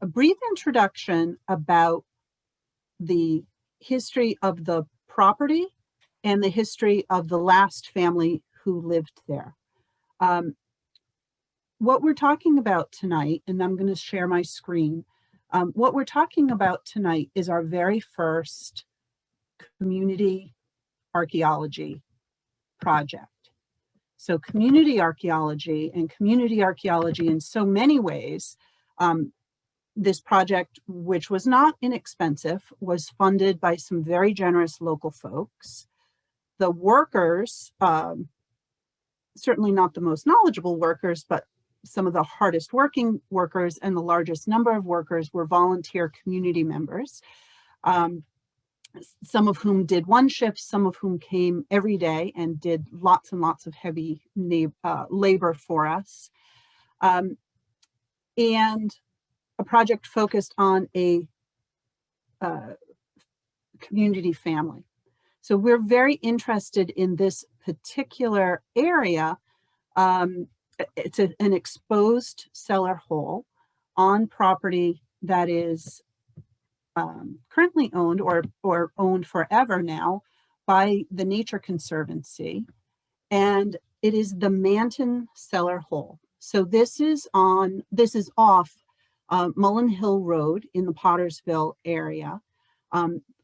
a brief introduction about the history of the property and the history of the last family who lived there. What we're talking about tonight, and I'm going to share my screen, what we're talking about tonight is our very first community archaeology project. So community archaeology in so many ways, this project, which was not inexpensive, was funded by some very generous local folks. The workers, certainly not the most knowledgeable workers, but some of the hardest working workers and the largest number of workers were volunteer community members, some of whom did one shift, some of whom came every day and did lots and lots of heavy labor for us. And a project focused on a community family. So we're very interested in this particular area. It's an exposed cellar hole on property that is currently owned or owned forever now by the Nature Conservancy, and it is the Manton cellar hole. So this is off Mullin Hill Road in the Pottersville area.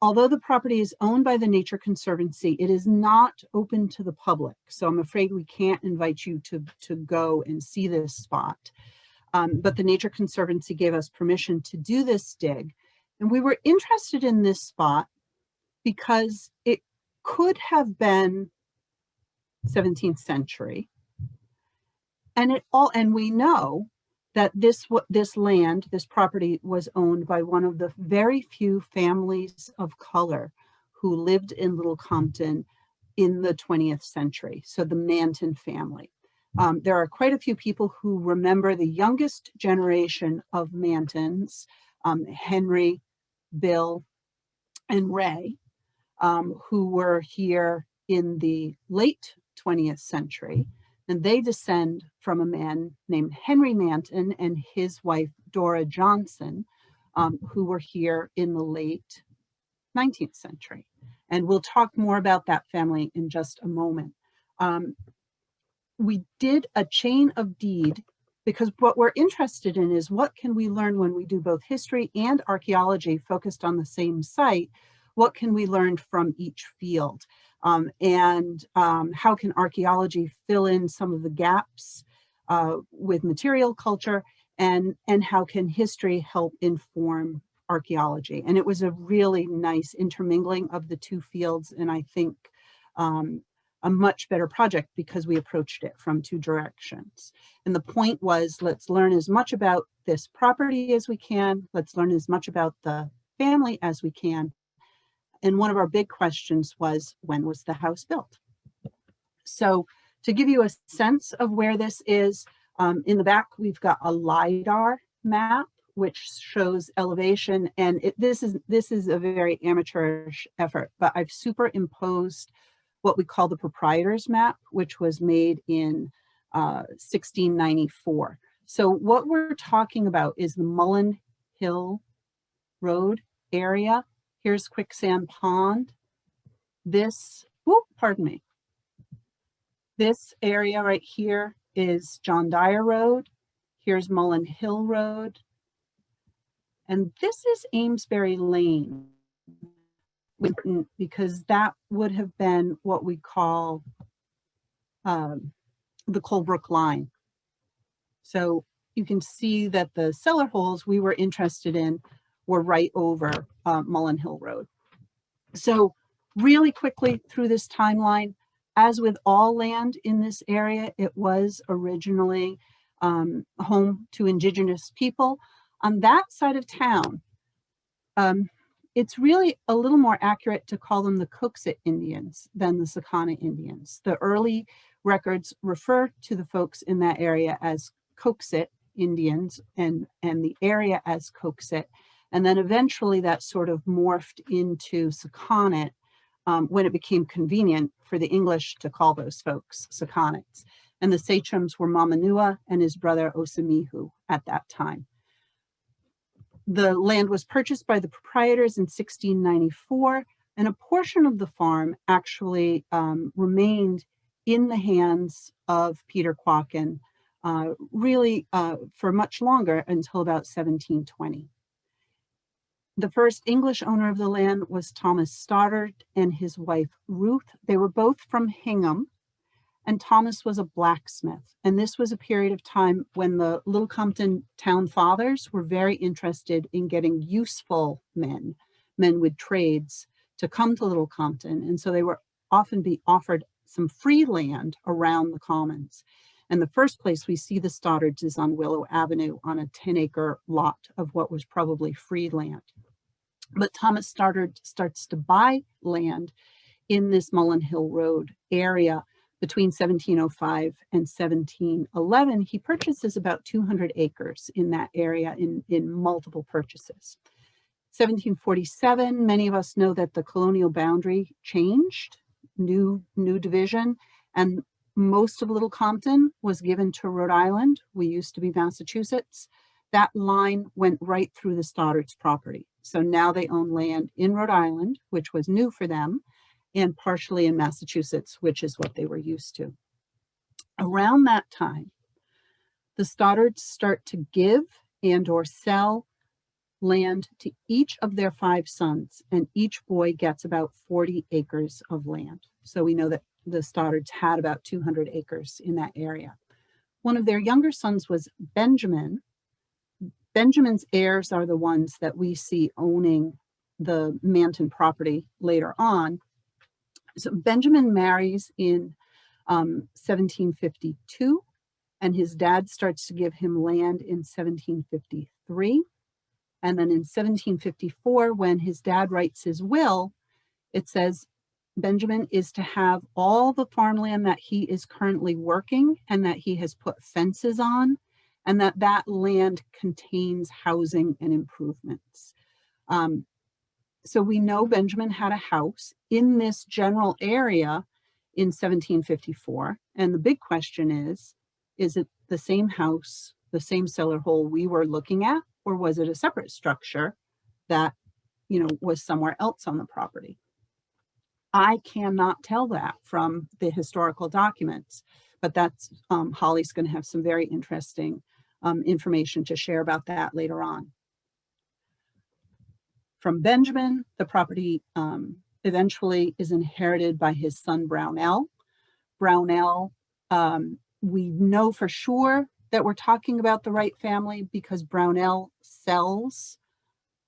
Although the property is owned by the Nature Conservancy, it is not open to the public. So I'm afraid we can't invite you to go and see this spot. But the Nature Conservancy gave us permission to do this dig. And we were interested in this spot because it could have been 17th century. And we know that this land, this property, was owned by one of the very few families of color who lived in Little Compton in the 20th century, so the Manton family. There are quite a few people who remember the youngest generation of Mantons, Henry, Bill, and Ray, who were here in the late 20th century. And they descend from a man named Henry Manton and his wife, Dora Johnson, who were here in the late 19th century. And we'll talk more about that family in just a moment. We did a chain of deed because what we're interested in is what can we learn when we do both history and archaeology focused on the same site? What can we learn from each field? And how can archaeology fill in some of the gaps with material culture, and how can history help inform archaeology? And it was a really nice intermingling of the two fields, and I think a much better project because we approached it from two directions. And the point was, let's learn as much about this property as we can. Let's learn as much about the family as we can. And one of our big questions was, when was the house built? So to give you a sense of where this is, in the back, we've got a LiDAR map, which shows elevation. And this is a very amateurish effort, but I've superimposed what we call the proprietor's map, which was made in 1694. So what we're talking about is the Mullin Hill Road area. Here's Quicksand Pond. This area right here is John Dyer Road. Here's Mullin Hill Road. And this is Amesbury Lane, because that would have been what we call the Colebrook line. So you can see that the cellar holes we were interested in were right over Mullin Hill Road. So really quickly through this timeline, as with all land in this area, it was originally home to indigenous people. On that side of town, it's really a little more accurate to call them the Coxet Indians than the Sakana Indians. The early records refer to the folks in that area as Coxet Indians and the area as Coxet. And then eventually that sort of morphed into Sakonnet when it became convenient for the English to call those folks Sakonnets. And the sachems were Mamanua and his brother Osamihu at that time. The land was purchased by the proprietors in 1694, and a portion of the farm actually remained in the hands of Peter Quakin, really for much longer, until about 1720. The first English owner of the land was Thomas Stoddard and his wife Ruth. They were both from Hingham, and Thomas was a blacksmith. And this was a period of time when the Little Compton town fathers were very interested in getting useful men with trades, to come to Little Compton. And so they were often be offered some free land around the commons. And the first place we see the Stoddards is on Willow Avenue, on a 10-acre lot of what was probably free land. But Thomas Stoddard starts to buy land in this Mullin Hill Road area between 1705 and 1711. He purchases about 200 acres in that area in multiple purchases. 1747, many of us know that the colonial boundary changed, new division, and most of Little Compton was given to Rhode Island. We used to be Massachusetts. That line went right through the Stoddards' property. So now they own land in Rhode Island, which was new for them, and partially in Massachusetts, which is what they were used to. Around that time, the Stoddards start to give and or sell land to each of their 5 sons, and each boy gets about 40 acres of land. So we know that the Stoddards had about 200 acres in that area. One of their younger sons was Benjamin. Benjamin's heirs are the ones that we see owning the Manton property later on. So Benjamin marries in 1752, and his dad starts to give him land in 1753. And then in 1754, when his dad writes his will, it says Benjamin is to have all the farmland that he is currently working and that he has put fences on, and that land contains housing and improvements. So we know Benjamin had a house in this general area in 1754. And the big question is it the same house, the same cellar hole we were looking at, or was it a separate structure that, was somewhere else on the property? I cannot tell that from the historical documents, but that's Holly's going to have some very interesting information to share about that later on. From Benjamin, the property eventually is inherited by his son Brownell. Brownell, we know for sure that we're talking about the right family because Brownell sells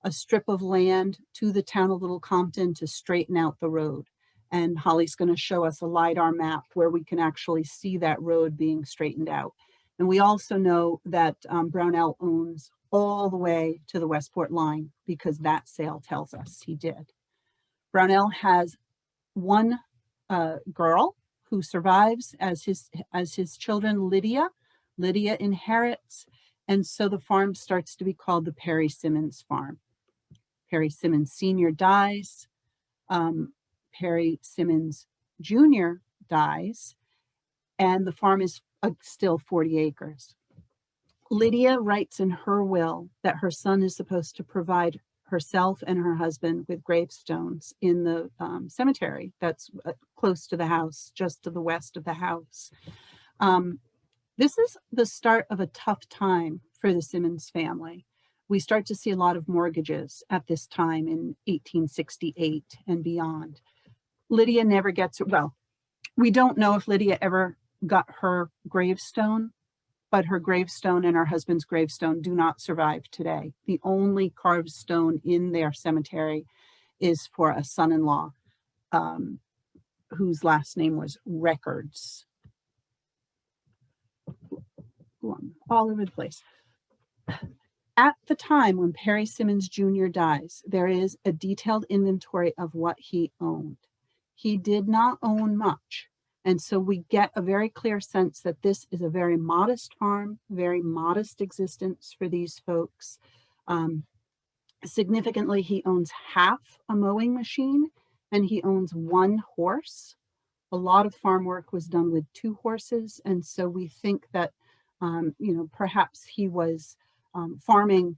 a strip of land to the town of Little Compton to straighten out the road. And Holly's going to show us a LiDAR map where we can actually see that road being straightened out. And we also know that Brownell owns all the way to the Westport line because that sale tells us he did. Brownell has one girl who survives as his children, Lydia. Lydia inherits, and so the farm starts to be called the Perry Simmons Farm. Perry Simmons Sr. dies. Perry Simmons Jr. dies, and the farm is still 40 acres. Lydia writes in her will that her son is supposed to provide herself and her husband with gravestones in the cemetery that's close to the house, just to the west of the house. This is the start of a tough time for the Simmons family. We start to see a lot of mortgages at this time in 1868 and beyond. Lydia never gets it. Well, we don't know if Lydia ever got her gravestone, but her gravestone and her husband's gravestone do not survive today. The only carved stone in their cemetery is for a son-in-law whose last name was Records. All over the place. At the time when Perry Simmons Jr. dies, there is a detailed inventory of what he owned. He did not own much. And so we get a very clear sense that this is a very modest farm, very modest existence for these folks. Significantly, he owns half a mowing machine and he owns 1 horse. A lot of farm work was done with 2 horses. And so we think that, perhaps he was farming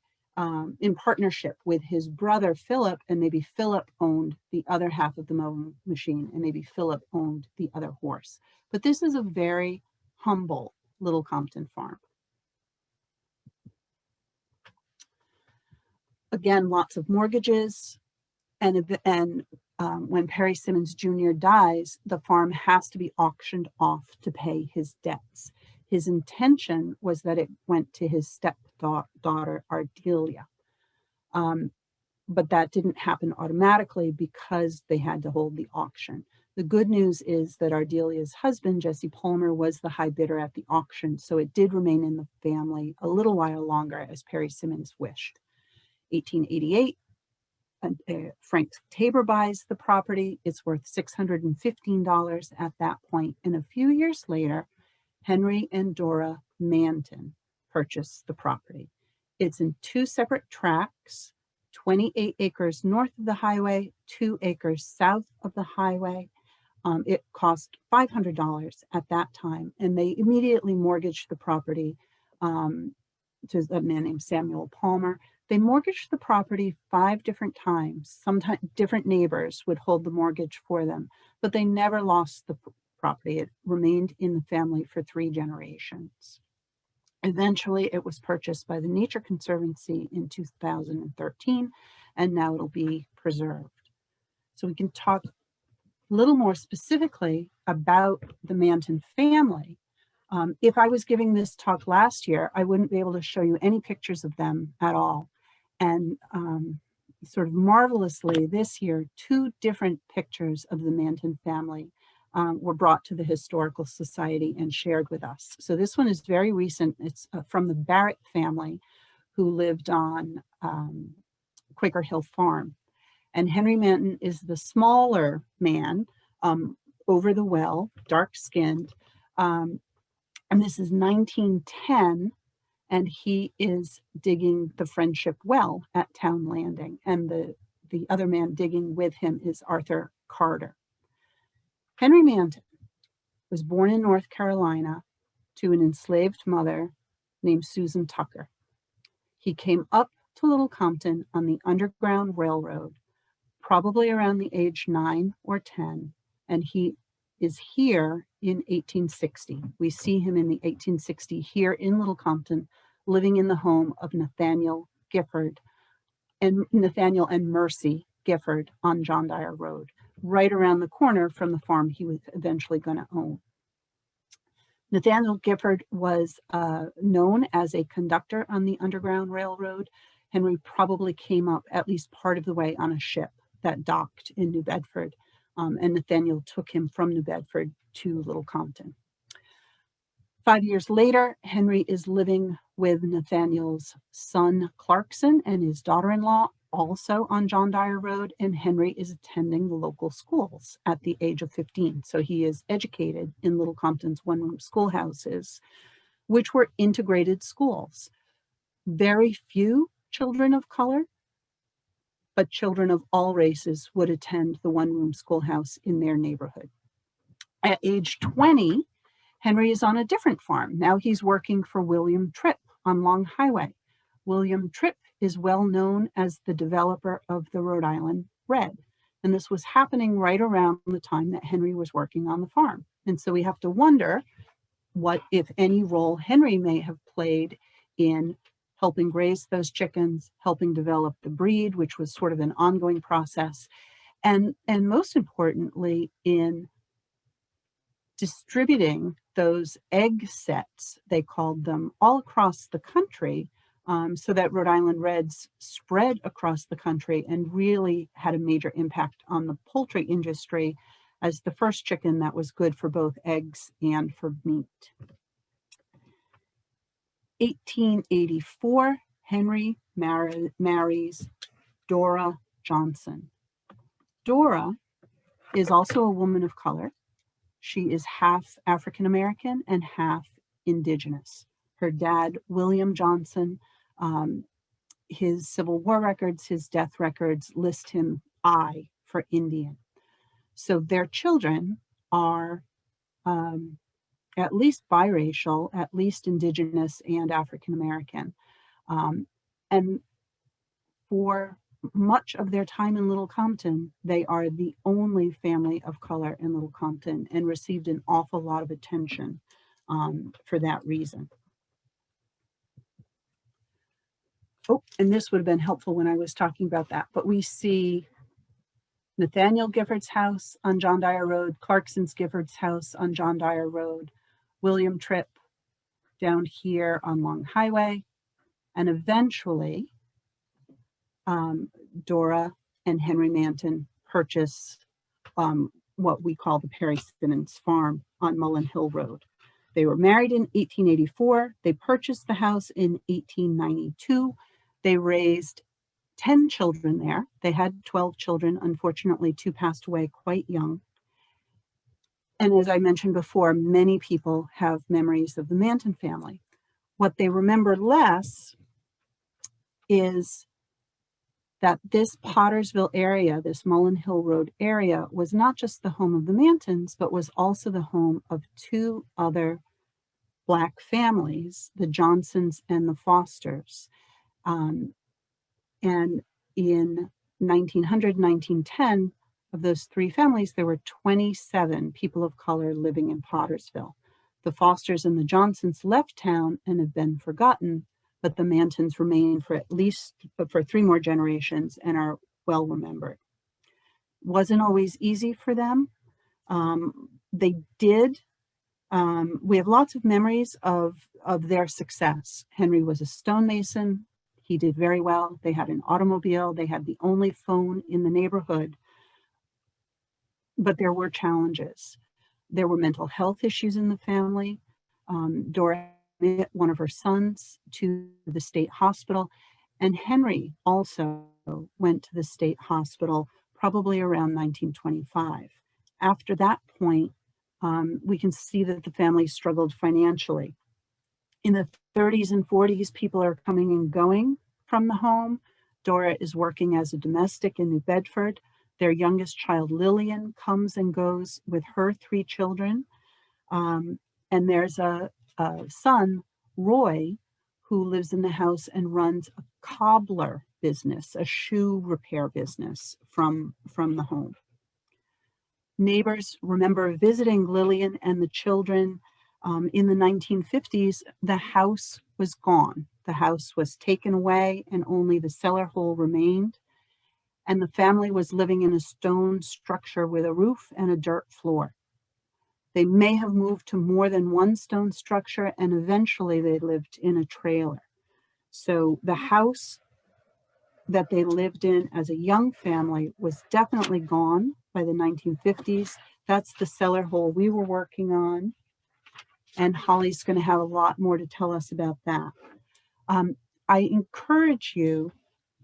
in partnership with his brother Philip, and maybe Philip owned the other half of the mowing machine, and maybe Philip owned the other horse. But this is a very humble Little Compton farm. Again, lots of mortgages, and when Perry Simmons Jr. dies, the farm has to be auctioned off to pay his debts. His intention was that it went to his stepdaughter, Ardelia. But that didn't happen automatically because they had to hold the auction. The good news is that Ardelia's husband, Jesse Palmer, was the high bidder at the auction, so it did remain in the family a little while longer, as Perry Simmons wished. 1888, Frank Tabor buys the property. It's worth $615 at that point. And a few years later, Henry and Dora Manton purchased the property. It's in 2 separate tracts, 28 acres north of the highway, 2 acres south of the highway. It cost $500 at that time, and they immediately mortgaged the property to a man named Samuel Palmer. They mortgaged the property 5 different times. Sometimes different neighbors would hold the mortgage for them, but they never lost the property. It remained in the family for 3 generations. Eventually, it was purchased by the Nature Conservancy in 2013, and now it'll be preserved. So we can talk a little more specifically about the Manton family. If I was giving this talk last year, I wouldn't be able to show you any pictures of them at all. And sort of marvelously this year, 2 different pictures of the Manton family were brought to the Historical Society and shared with us. So this one is very recent. It's from the Barrett family, who lived on Quaker Hill Farm. And Henry Manton is the smaller man, over the well, dark-skinned. And this is 1910, and he is digging the Friendship Well at Town Landing. And the other man digging with him is Arthur Carter. Henry Manton was born in North Carolina to an enslaved mother named Susan Tucker. He came up to Little Compton on the Underground Railroad, probably around the age 9 or 10, and he is here in 1860. We see him in the 1860 here in Little Compton, living in the home of Nathaniel and Mercy Gifford on John Dyer Road, right around the corner from the farm he was eventually going to own. Nathaniel Gifford was known as a conductor on the Underground Railroad. Henry probably came up at least part of the way on a ship that docked in New Bedford, and Nathaniel took him from New Bedford to Little Compton. 5 years later, Henry is living with Nathaniel's son Clarkson and his daughter-in-law, also on John Dyer Road, and Henry is attending the local schools at the age of 15. So he is educated in Little Compton's one-room schoolhouses, which were integrated schools. Very few children of color, but children of all races would attend the one-room schoolhouse in their neighborhood. At age 20, Henry is on a different farm. Now he's working for William Tripp on Long Highway. William Tripp is well known as the developer of the Rhode Island Red. And this was happening right around the time that Henry was working on the farm. And so we have to wonder what, if any, role Henry may have played in helping raise those chickens, helping develop the breed, which was sort of an ongoing process, and most importantly, in distributing those egg sets, they called them, all across the country, so that Rhode Island Reds spread across the country and really had a major impact on the poultry industry as the first chicken that was good for both eggs and for meat. 1884, Henry marries Dora Johnson. Dora is also a woman of color. She is half African American and half indigenous. Her dad, William Johnson, his Civil War records, his death records list him I for Indian. So their children are at least biracial, at least indigenous and African American. And for much of their time in Little Compton, they are the only family of color in Little Compton and received an awful lot of attention for that reason. Oh, and this would have been helpful when I was talking about that, but we see Nathaniel Gifford's house on John Dyer Road, Clarkson's Gifford's house on John Dyer Road, William Tripp down here on Long Highway, and eventually Dora and Henry Manton purchase what we call the Perry Simmons Farm on Mullin Hill Road. They were married in 1884. They purchased the house in 1892. They raised 10 children there. They had 12 children. Unfortunately, 2 passed away quite young. And as I mentioned before, many people have memories of the Manton family. What they remember less is that this Pottersville area, this Mullin Hill Road area, was not just the home of the Mantons, but was also the home of 2 other Black families, the Johnsons and the Fosters. And in 1900, 1910, of those 3 families, there were 27 people of color living in Pottersville. The Fosters and the Johnsons left town and have been forgotten, but the Mantons remain for at least for 3 more generations and are well remembered. Wasn't always easy for them. They did. We have lots of memories of their success. Henry was a stonemason. He did very well. They had an automobile. They had the only phone in the neighborhood. But there were challenges. There were mental health issues in the family. Dora admitted one of her sons to the state hospital, and Henry also went to the state hospital probably around 1925. After that point, we can see that the family struggled financially. In the 30s and 40s, people are coming and going from the home. Dora is working as a domestic in New Bedford. Their youngest child, Lillian, comes and goes with her 3 children. And there's a son, Roy, who lives in the house and runs a cobbler business, a shoe repair business from the home. Neighbors remember visiting Lillian and the children. In the 1950s, the house was gone. The house was taken away and only the cellar hole remained. And the family was living in a stone structure with a roof and a dirt floor. They may have moved to more than one stone structure, and eventually they lived in a trailer. So the house that they lived in as a young family was definitely gone by the 1950s. That's the cellar hole we were working on. And Holly's going to have a lot more to tell us about that. I encourage you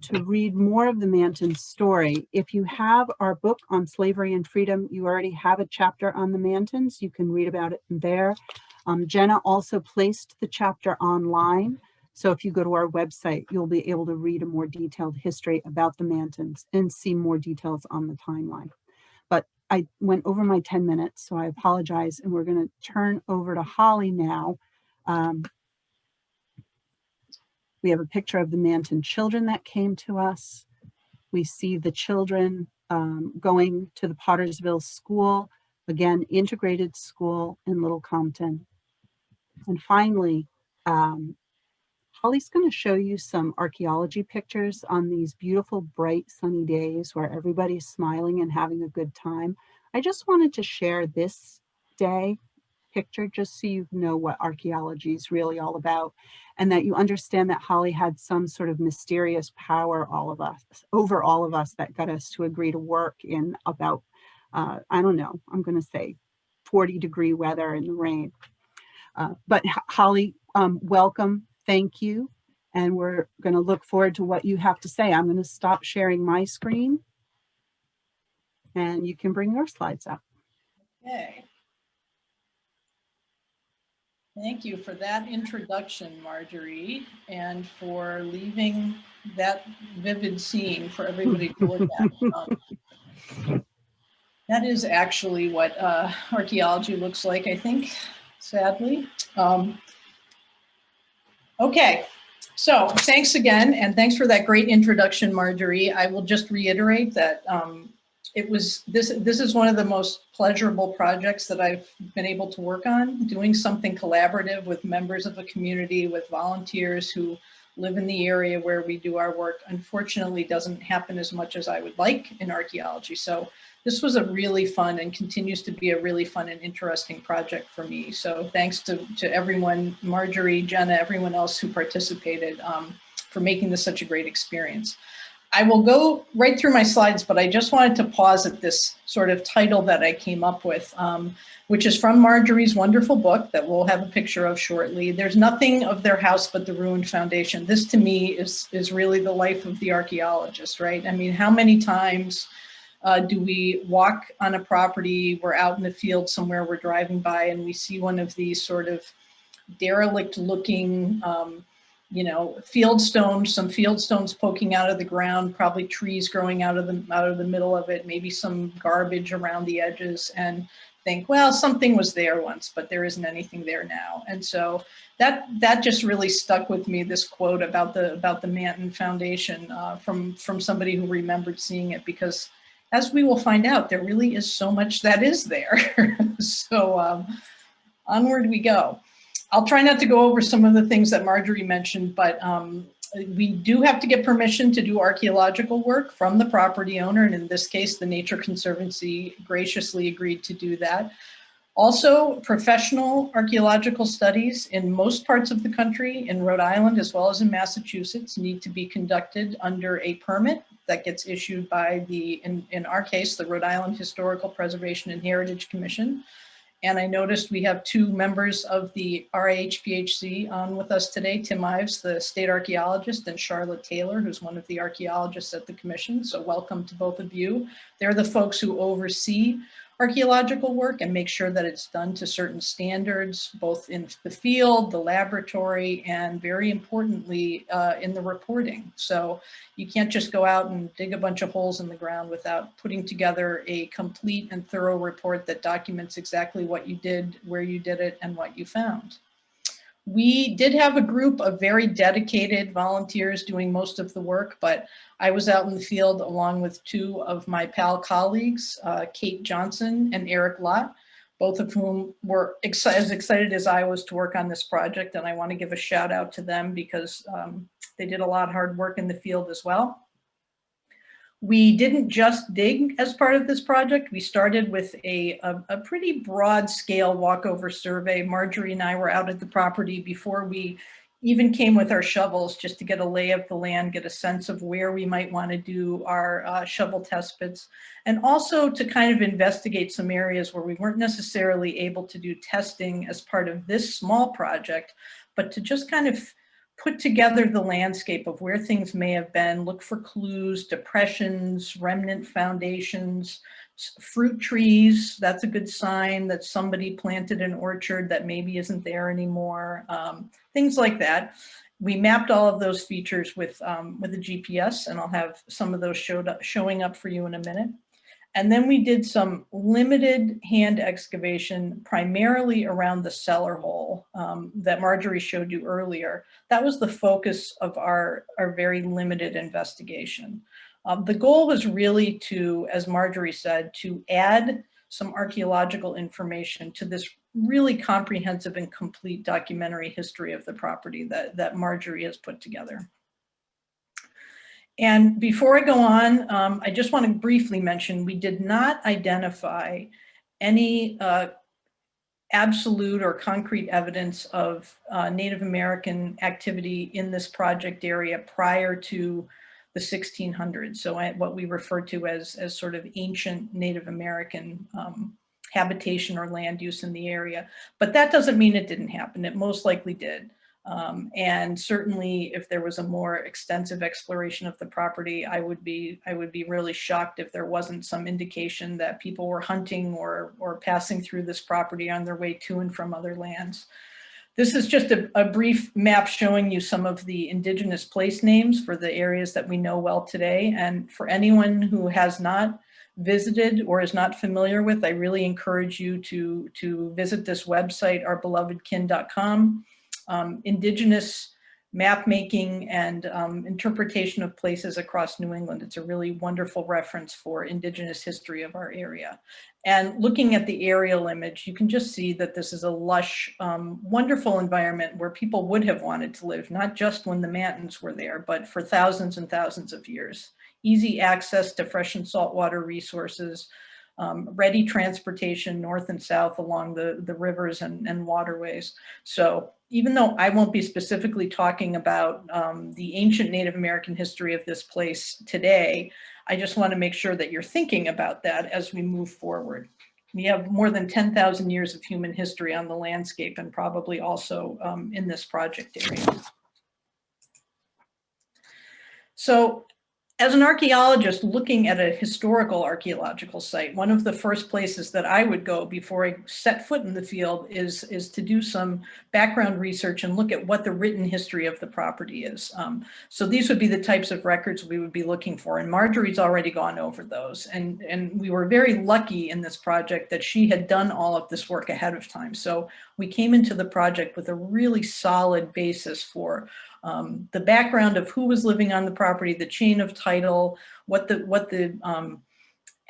to read more of the Manton story. If you have our book on slavery and freedom, you already have a chapter on the Mantons. You can read about it there. Jenna also placed the chapter online. So if you go to our website, you'll be able to read a more detailed history about the Mantons and see more details on the timeline. But I went over my 10 minutes, so I apologize. And we're going to turn over to Holly now. We have a picture of the Manton children that came to us. We see the children going to the Pottersville School, again, integrated school in Little Compton. And finally, Holly's going to show you some archaeology pictures on these beautiful, bright, sunny days where everybody's smiling and having a good time. I just wanted to share this day picture just so you know what archaeology is really all about, and that you understand that Holly had some sort of mysterious power over all of us that got us to agree to work in about, I don't know, I'm going to say 40-degree weather in the rain. But Holly, welcome. Thank you. And we're going to look forward to what you have to say. I'm going to stop sharing my screen and you can bring your slides up. Okay. Thank you for that introduction, Marjorie, and for leaving that vivid scene for everybody to look at. That is actually what archaeology looks like, I think, sadly. Okay, So thanks again, and thanks for that great introduction, Marjorie. I will just reiterate that this is one of the most pleasurable projects that I've been able to work on, doing something collaborative with members of the community, with volunteers who live in the area where we do our work. Unfortunately, doesn't happen as much as I would like in archaeology. So this was a really fun and continues to be a really fun and interesting project for me. So thanks to everyone, Marjorie, Jenna, everyone else who participated for making this such a great experience. I will go right through my slides, but I just wanted to pause at this sort of title that I came up with, which is from Marjorie's wonderful book that we'll have a picture of shortly. There's nothing of their house but the ruined foundation. This to me is really the life of the archaeologist, right? I mean, how many times do we walk on a property, we're out in the field somewhere, we're driving by and we see one of these sort of derelict looking, you know, some field stones poking out of the ground, probably trees growing out of the middle of it, maybe some garbage around the edges, and think, well, something was there once, but there isn't anything there now. And so that just really stuck with me, this quote about the Manton Foundation from somebody who remembered seeing it, because as we will find out, there really is so much that is there. So onward we go. I'll try not to go over some of the things that Marjorie mentioned, but we do have to get permission to do archaeological work from the property owner. And in this case, the Nature Conservancy graciously agreed to do that. Also, professional archaeological studies in most parts of the country, in Rhode Island as well as in Massachusetts, need to be conducted under a permit that gets issued by in our case, the Rhode Island Historical Preservation and Heritage Commission. And I noticed we have two members of the RAHPHC on with us today, Tim Ives, the state archaeologist, and Charlotte Taylor, who's one of the archaeologists at the commission. So welcome to both of you. They're the folks who oversee archaeological work and make sure that it's done to certain standards, both in the field, the laboratory, and very importantly, in the reporting. So you can't just go out and dig a bunch of holes in the ground without putting together a complete and thorough report that documents exactly what you did, where you did it, and what you found. We did have a group of very dedicated volunteers doing most of the work, but I was out in the field along with two of my pal colleagues, Kate Johnson and Eric Lott, both of whom were as excited as I was to work on this project. And I want to give a shout out to them because they did a lot of hard work in the field as well. We didn't just dig as part of this project. We started with a pretty broad scale walkover survey. Marjorie and I were out at the property before we even came with our shovels, just to get a lay of the land, get a sense of where we might want to do our shovel test pits, and also to kind of investigate some areas where we weren't necessarily able to do testing as part of this small project, but to just kind of put together the landscape of where things may have been, look for clues, depressions, remnant foundations, fruit trees. That's a good sign that somebody planted an orchard that maybe isn't there anymore, things like that. We mapped all of those features with a GPS, and I'll have some of those showing up for you in a minute. And then we did some limited hand excavation, primarily around the cellar hole that Marjorie showed you earlier. That was the focus of our very limited investigation. The goal was really to, as Marjorie said, to add some archaeological information to this really comprehensive and complete documentary history of the property that Marjorie has put together. And before I go on, I just want to briefly mention, we did not identify any absolute or concrete evidence of Native American activity in this project area prior to the 1600s. So what we refer to as sort of ancient Native American habitation or land use in the area. But that doesn't mean it didn't happen. It most likely did. And certainly if there was a more extensive exploration of the property, I would be really shocked if there wasn't some indication that people were hunting or passing through this property on their way to and from other lands. This is just a brief map showing you some of the indigenous place names for the areas that we know well today. And for anyone who has not visited or is not familiar with, I really encourage you to visit this website, ourbelovedkin.com. Indigenous map making and interpretation of places across New England. It's a really wonderful reference for Indigenous history of our area. And looking at the aerial image, you can just see that this is a lush, wonderful environment where people would have wanted to live, not just when the Mantons were there, but for thousands and thousands of years. Easy access to fresh and saltwater resources, ready transportation north and south along the rivers and waterways. So even though I won't be specifically talking about the ancient Native American history of this place today, I just want to make sure that you're thinking about that as we move forward. We have more than 10,000 years of human history on the landscape and probably also in this project area. So as an archaeologist looking at a historical archaeological site, one of the first places that I would go before I set foot in the field is to do some background research and look at what the written history of the property is. So these would be the types of records we would be looking for, and Marjory's already gone over those. And we were very lucky in this project that she had done all of this work ahead of time. So we came into the project with a really solid basis for the background of who was living on the property, the chain of title, what the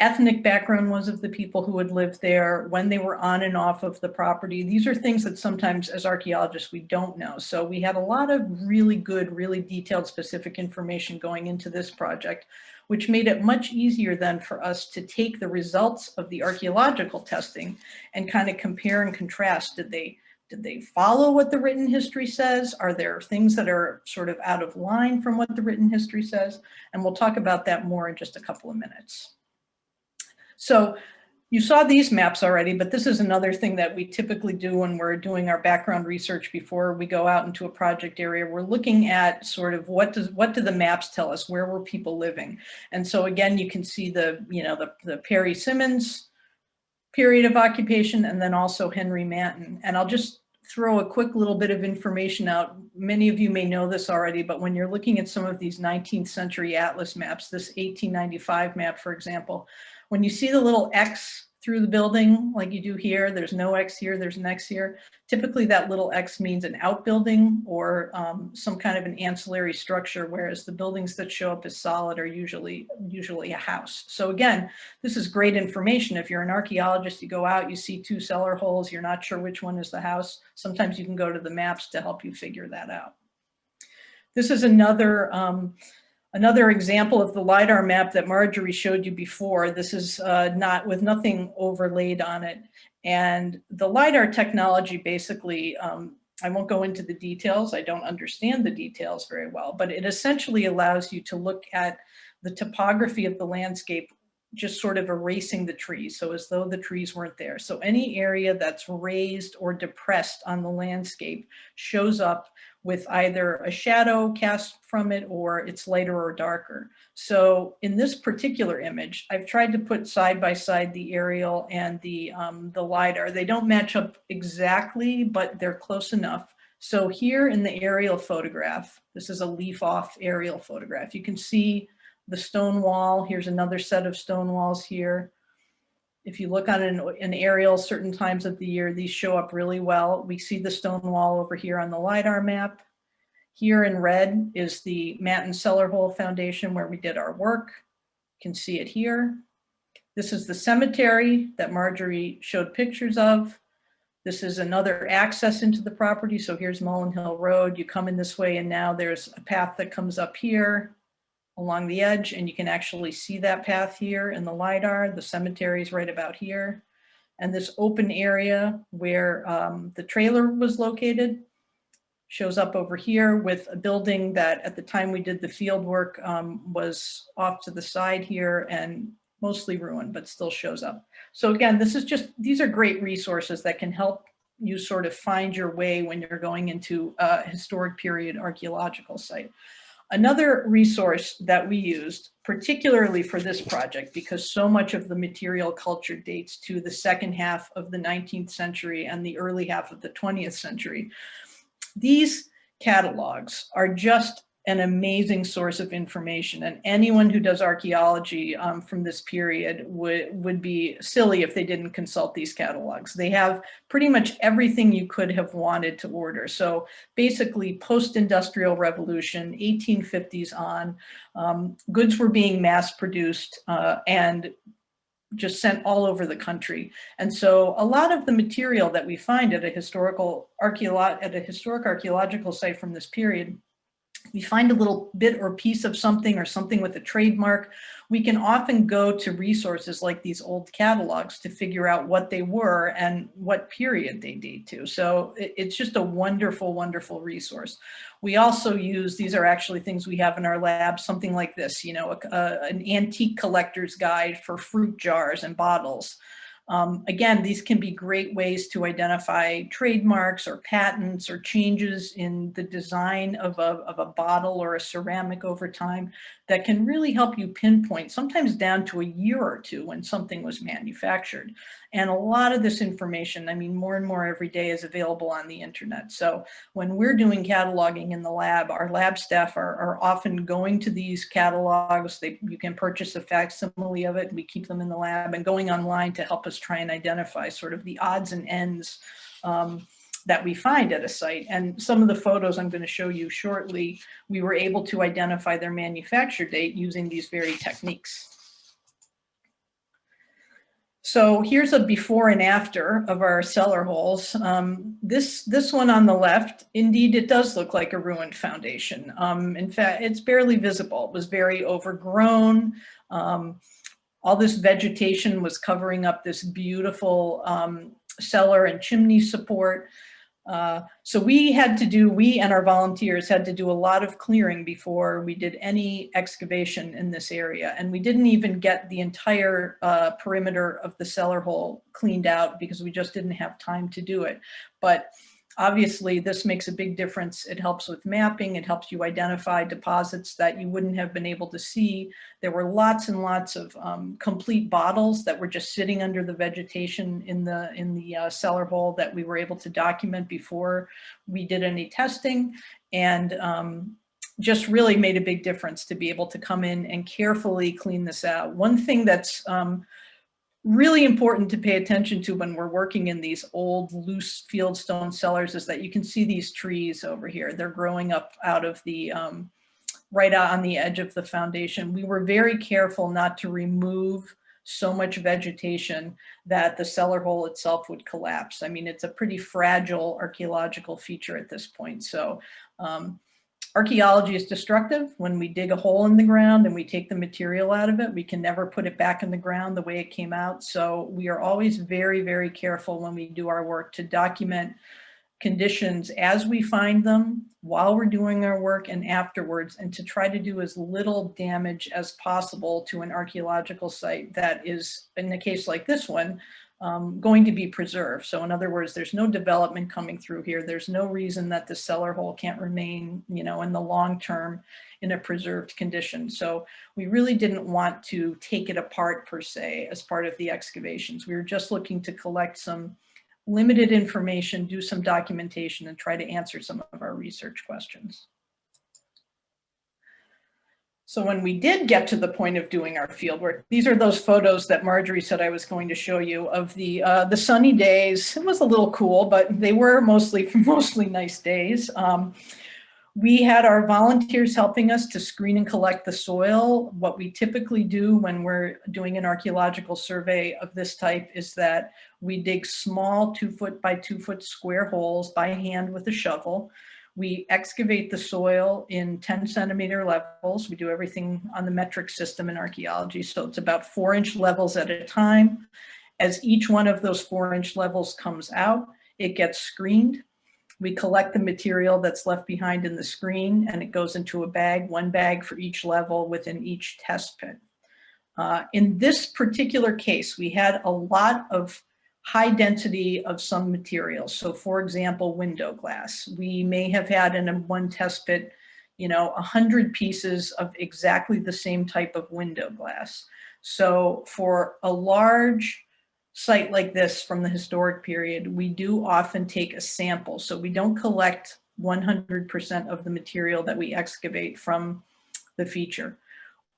ethnic background was of the people who had lived there, when they were on and off of the property. These are things that sometimes as archaeologists we don't know. So we had a lot of really good, really detailed, specific information going into this project, which made it much easier then for us to take the results of the archaeological testing and kind of compare and contrast. Did they follow what the written history says? Are there things that are sort of out of line from what the written history says? And we'll talk about that more in just a couple of minutes. So you saw these maps already, but this is another thing that we typically do when we're doing our background research before we go out into a project area. We're looking at sort of what do the maps tell us? Where were people living? And so again, you can see the Perry Simmons period of occupation, and then also Henry Manton. And I'll just throw a quick little bit of information out. Many of you may know this already, but when you're looking at some of these 19th century atlas maps, this 1895 map, for example, when you see the little X through the building, like you do here, there's no X here, there's an X here. Typically that little X means an outbuilding or some kind of an ancillary structure, whereas the buildings that show up as solid are usually a house. So again, this is great information. If you're an archaeologist, you go out, you see two cellar holes, you're not sure which one is the house. Sometimes you can go to the maps to help you figure that out. This is another example of the LiDAR map that Marjory showed you before. This is with nothing overlaid on it. And the LiDAR technology basically, I won't go into the details. I don't understand the details very well, but it essentially allows you to look at the topography of the landscape, just sort of erasing the trees, so as though the trees weren't there. So any area that's raised or depressed on the landscape shows up with either a shadow cast from it or it's lighter or darker. So in this particular image, I've tried to put side by side the aerial and the LiDAR. They don't match up exactly, but they're close enough. So here in the aerial photograph, this is a leaf off aerial photograph. You can see the stone wall. Here's another set of stone walls here. If you look on an aerial certain times of the year, these show up really well. We see the stone wall over here on the LiDAR map. Here in red is the Manton Cellar Hole Foundation where we did our work. You can see it here. This is the cemetery that Marjory showed pictures of. This is another access into the property. So here's Mullin Hill Road. You come in this way and now there's a path that comes up here along the edge, and you can actually see that path here in the LiDAR. The cemetery is right about here. And this open area where the trailer was located shows up over here with a building that at the time we did the field work was off to the side here and mostly ruined, but still shows up. So again, these are great resources that can help you sort of find your way when you're going into a historic period archaeological site. Another resource that we used, particularly for this project, because so much of the material culture dates to the second half of the 19th century and the early half of the 20th century. These catalogs are just an amazing source of information, and anyone who does archaeology from this period would be silly if they didn't consult these catalogs. They have pretty much everything you could have wanted to order. So basically post-industrial revolution, 1850s on, goods were being mass produced and just sent all over the country. And so a lot of the material that we find at a historic archaeological site from this period, we find a little bit or piece of something or something with a trademark, we can often go to resources like these old catalogs to figure out what they were and what period they date to. So it's just a wonderful, wonderful resource. We also use, these are actually things we have in our lab, something like this, you know, an antique collector's guide for fruit jars and bottles. Again, these can be great ways to identify trademarks or patents or changes in the design of a bottle or a ceramic over time that can really help you pinpoint, sometimes down to a year or two, when something was manufactured. And a lot of this information, I mean, more and more every day, is available on the internet. So when we're doing cataloging in the lab, our lab staff are often going to these catalogs. You can purchase a facsimile of it. We keep them in the lab, and going online to help us try and identify sort of the odds and ends that we find at a site. And some of the photos I'm going to show you shortly, we were able to identify their manufacture date using these very techniques. So here's a before and after of our cellar holes. This one on the left, indeed, it does look like a ruined foundation. In fact, it's barely visible. It was very overgrown. All this vegetation was covering up this beautiful cellar and chimney support. So we and our volunteers had to do a lot of clearing before we did any excavation in this area. And we didn't even get the entire perimeter of the cellar hole cleaned out because we just didn't have time to do it. But obviously this makes a big difference. It helps with mapping. It helps you identify deposits that you wouldn't have been able to see. There were lots and lots of complete bottles that were just sitting under the vegetation in the cellar hole that we were able to document before we did any testing, and just really made a big difference to be able to come in and carefully clean this out. One thing that's really important to pay attention to when we're working in these old loose fieldstone cellars is that you can see these trees over here. They're growing up out of the, right out on the edge of the foundation. We were very careful not to remove so much vegetation that the cellar hole itself would collapse. I mean, it's a pretty fragile archaeological feature at this point. So archaeology is destructive. When we dig a hole in the ground and we take the material out of it, we can never put it back in the ground the way it came out. So we are always very, very careful when we do our work to document conditions as we find them, while we're doing our work and afterwards, and to try to do as little damage as possible to an archaeological site that is, in a case like this one, going to be preserved. So in other words, there's no development coming through here. There's no reason that the cellar hole can't remain, you know, in the long term in a preserved condition. So we really didn't want to take it apart per se as part of the excavations. We were just looking to collect some limited information, do some documentation, and try to answer some of our research questions. So when we did get to the point of doing our fieldwork, these are those photos that Marjory said I was going to show you of the sunny days. It was a little cool, but they were mostly nice days. We had our volunteers helping us to screen and collect the soil. What we typically do when we're doing an archaeological survey of this type is that we dig small 2-foot by 2-foot square holes by hand with a shovel. We excavate the soil in 10-centimeter levels. We do everything on the metric system in archaeology, so it's about 4-inch levels at a time. As each one of those 4-inch levels comes out, it gets screened. We collect the material that's left behind in the screen, and it goes into a bag, one bag for each level within each test pit. In this particular case, we had a lot of high density of some materials. So for example, window glass. We may have had in one test pit, 100 pieces of exactly the same type of window glass. So for a large site like this from the historic period, we do often take a sample. So we don't collect 100% of the material that we excavate from the feature.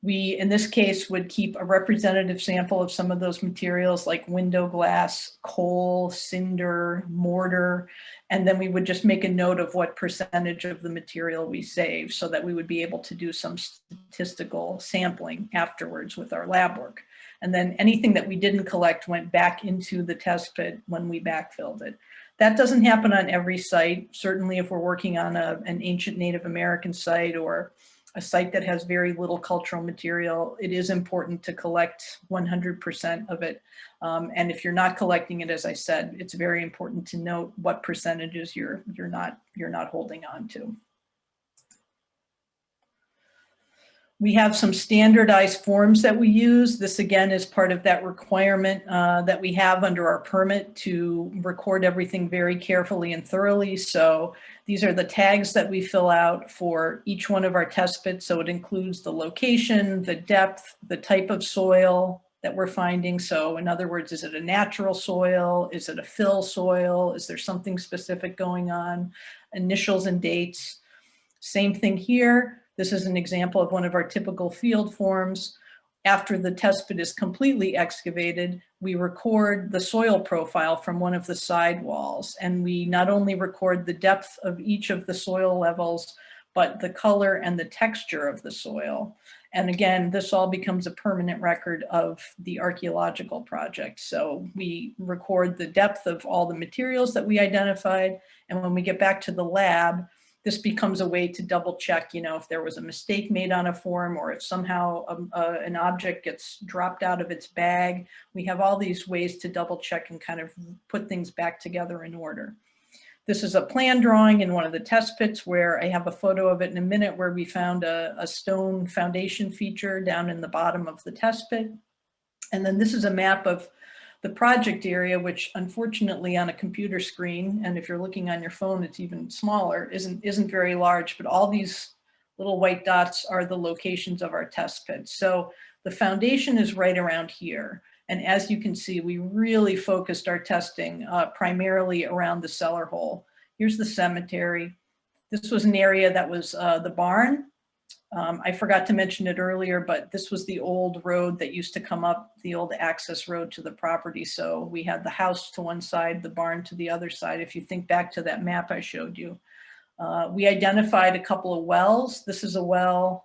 We, in this case, would keep a representative sample of some of those materials like window glass, coal, cinder, mortar, and then we would just make a note of what percentage of the material we save so that we would be able to do some statistical sampling afterwards with our lab work. And then anything that we didn't collect went back into the test pit when we backfilled it. That doesn't happen on every site. Certainly if we're working on an ancient Native American site or a site that has very little cultural material, it is important to collect 100% of it. And if you're not collecting it, as I said, it's very important to note what percentages you're not holding on to. We have some standardized forms that we use. This again is part of that requirement that we have under our permit to record everything very carefully and thoroughly. So these are the tags that we fill out for each one of our test pits. So it includes the location, the depth, the type of soil that we're finding. So in other words, is it a natural soil? Is it a fill soil? Is there something specific going on? Initials and dates. Same thing here. This is an example of one of our typical field forms. After the test pit is completely excavated, we record the soil profile from one of the side walls. And we not only record the depth of each of the soil levels, but the color and the texture of the soil. And again, this all becomes a permanent record of the archaeological project. So we record the depth of all the materials that we identified. And when we get back to the lab, this becomes a way to double check, you know, if there was a mistake made on a form or if somehow an object gets dropped out of its bag. We have all these ways to double check and kind of put things back together in order. This is a plan drawing in one of the test pits where I have a photo of it in a minute, where we found a stone foundation feature down in the bottom of the test pit. And then this is a map of the project area, which unfortunately on a computer screen, and if you're looking on your phone, it's even smaller, isn't very large, but all these little white dots are the locations of our test pits. So the foundation is right around here. And as you can see, we really focused our testing primarily around the cellar hole. Here's the cemetery. This was an area that was the barn. I forgot to mention it earlier, but this was the old road that used to come up, the old access road to the property. So we had the house to one side, the barn to the other side. If you think back to that map I showed you, we identified a couple of wells. This is a well,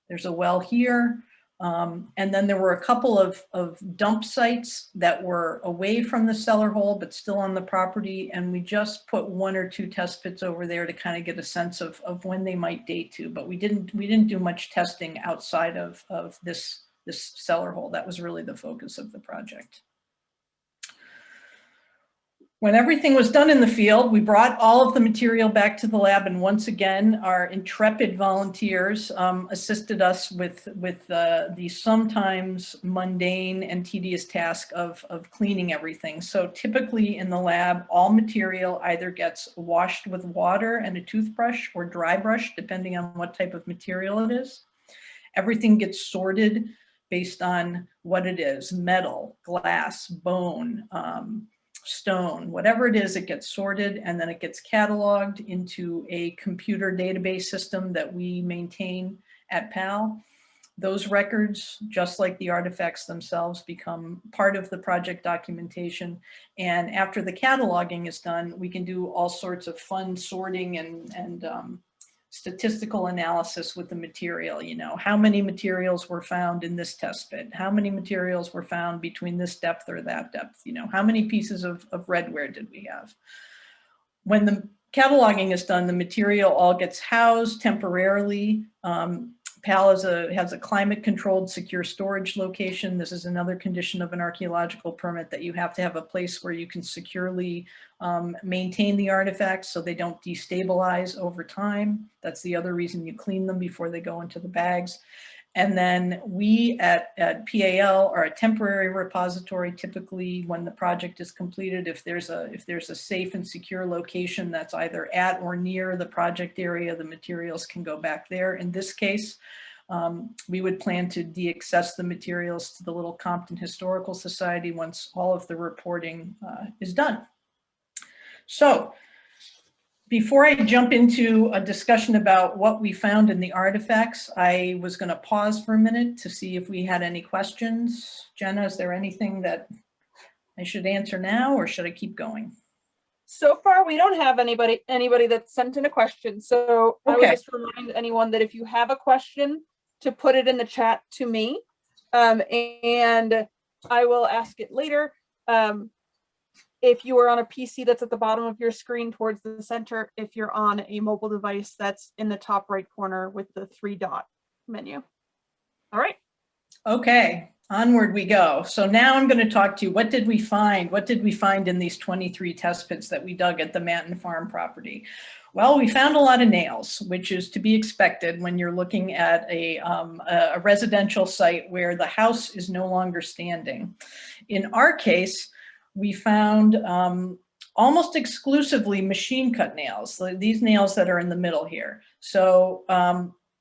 there's a well here. And then there were a couple of dump sites that were away from the cellar hole, but still on the property. And we just put 1 or 2 test pits over there to kind of get a sense of when they might date to, but we didn't do much testing outside of this cellar hole. That was really the focus of the project. When everything was done in the field, we brought all of the material back to the lab, and once again, our intrepid volunteers assisted us with the sometimes mundane and tedious task of cleaning everything. So typically in the lab, all material either gets washed with water and a toothbrush or dry brush, depending on what type of material it is. Everything gets sorted based on what it is: metal, glass, bone, stone, whatever it is, it gets sorted and then it gets cataloged into a computer database system that we maintain at PAL. Those records, just like the artifacts themselves, become part of the project documentation. And after the cataloging is done, we can do all sorts of fun sorting and statistical analysis with the material. You know, how many materials were found in this test pit? How many materials were found between this depth or that depth? You know, how many pieces of redware did we have? When the cataloging is done, the material all gets housed temporarily. PAL has a climate-controlled secure storage location. This is another condition of an archaeological permit, that you have to have a place where you can securely maintain the artifacts so they don't destabilize over time. That's the other reason you clean them before they go into the bags. And then we at PAL are a temporary repository. Typically, when the project is completed, if there's a safe and secure location that's either at or near the project area, the materials can go back there. In this case, we would plan to de-access the materials to the Little Compton Historical Society once all of the reporting is done. So Before I jump into a discussion about what we found in the artifacts, I was going to pause for a minute to see if we had any questions. Jenna, is there anything that I should answer now, or should I keep going? So far, we don't have anybody that sent in a question. So I would Okay. just remind anyone that if you have a question, to put it in the chat to me, and I will ask it later. If you are on a PC, that's at the bottom of your screen towards the center. If you're on a mobile device, that's in the top right corner with the 3-dot menu. All right. Okay, onward we go. So now I'm going to talk to you. What did we find? What did we find in these 23 test pits that we dug at the Manton Farm property? Well, we found a lot of nails, which is to be expected when you're looking at a residential site where the house is no longer standing. In our case, we found almost exclusively machine cut nails, these nails that are in the middle here. So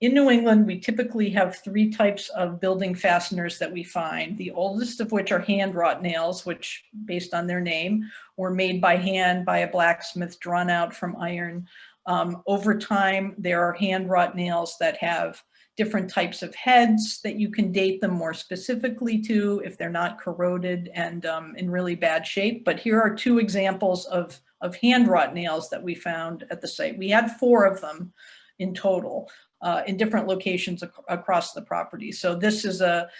in New England, we typically have 3 types of building fasteners that we find, the oldest of which are hand-wrought nails, which, based on their name, were made by hand by a blacksmith, drawn out from iron. Over time, there are hand-wrought nails that have different types of heads that you can date them more specifically to if they're not corroded and in really bad shape. But here are 2 examples of hand-wrought nails that we found at the site. We had 4 of them in total. In different locations across the property. So this is a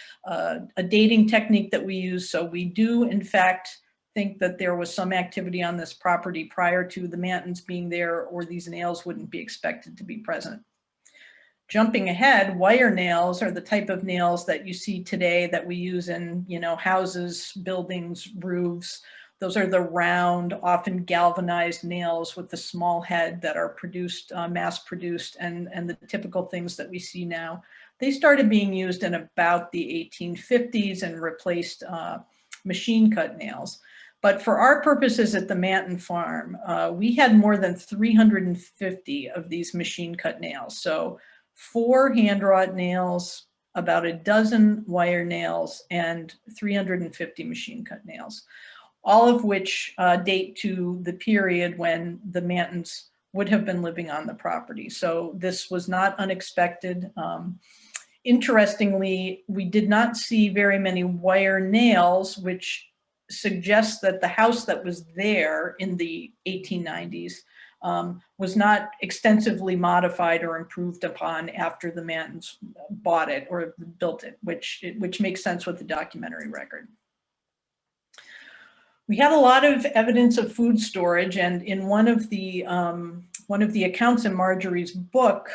dating technique that we use. So we do, in fact, think that there was some activity on this property prior to the Mantons being there, or these nails wouldn't be expected to be present. Jumping ahead, wire nails are the type of nails that you see today that we use in, houses, buildings, roofs. Those are the round, often galvanized nails with the small head that are produced, mass-produced, and the typical things that we see now. They started being used in about the 1850s and replaced machine-cut nails. But for our purposes at the Manton Farm, we had more than 350 of these machine-cut nails. So 4 hand-wrought nails, about a dozen wire nails, and 350 machine-cut nails, all of which date to the period when the Mantons would have been living on the property. So this was not unexpected. Interestingly, we did not see very many wire nails, which suggests that the house that was there in the 1890s was not extensively modified or improved upon after the Mantons bought it or built it, which makes sense with the documentary record. We had a lot of evidence of food storage, and in one of the accounts in Marjory's book,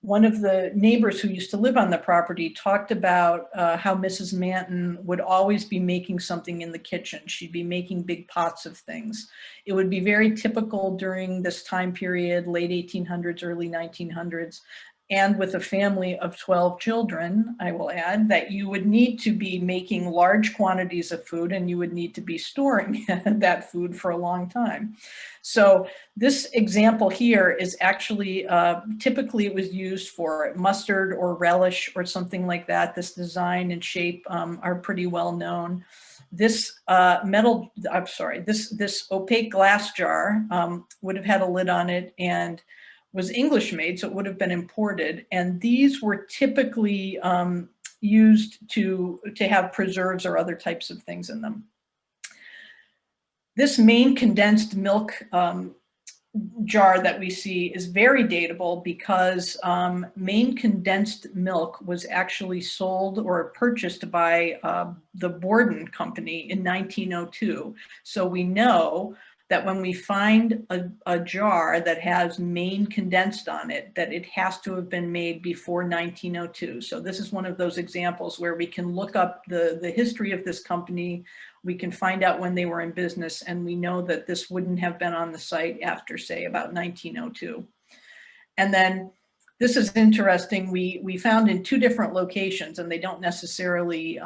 one of the neighbors who used to live on the property talked about how Mrs. Manton would always be making something in the kitchen. She'd be making big pots of things. It would be very typical during this time period, late 1800s, early 1900s, and with a family of 12 children, I will add, that you would need to be making large quantities of food, and you would need to be storing that food for a long time. So this example here is actually, typically it was used for mustard or relish or something like that. This design and shape are pretty well known. This this opaque glass jar would have had a lid on it and was English made, so it would have been imported. And these were typically used to have preserves or other types of things in them. This main condensed milk jar that we see is very datable because Maine condensed milk was actually sold or purchased by the Borden Company in 1902. So we know that when we find a jar that has Maine condensed on it, that it has to have been made before 1902. So this is one of those examples where we can look up the history of this company, we can find out when they were in business, and we know that this wouldn't have been on the site after, say, about 1902. And then this is interesting, we found in 2 different locations, and they don't necessarily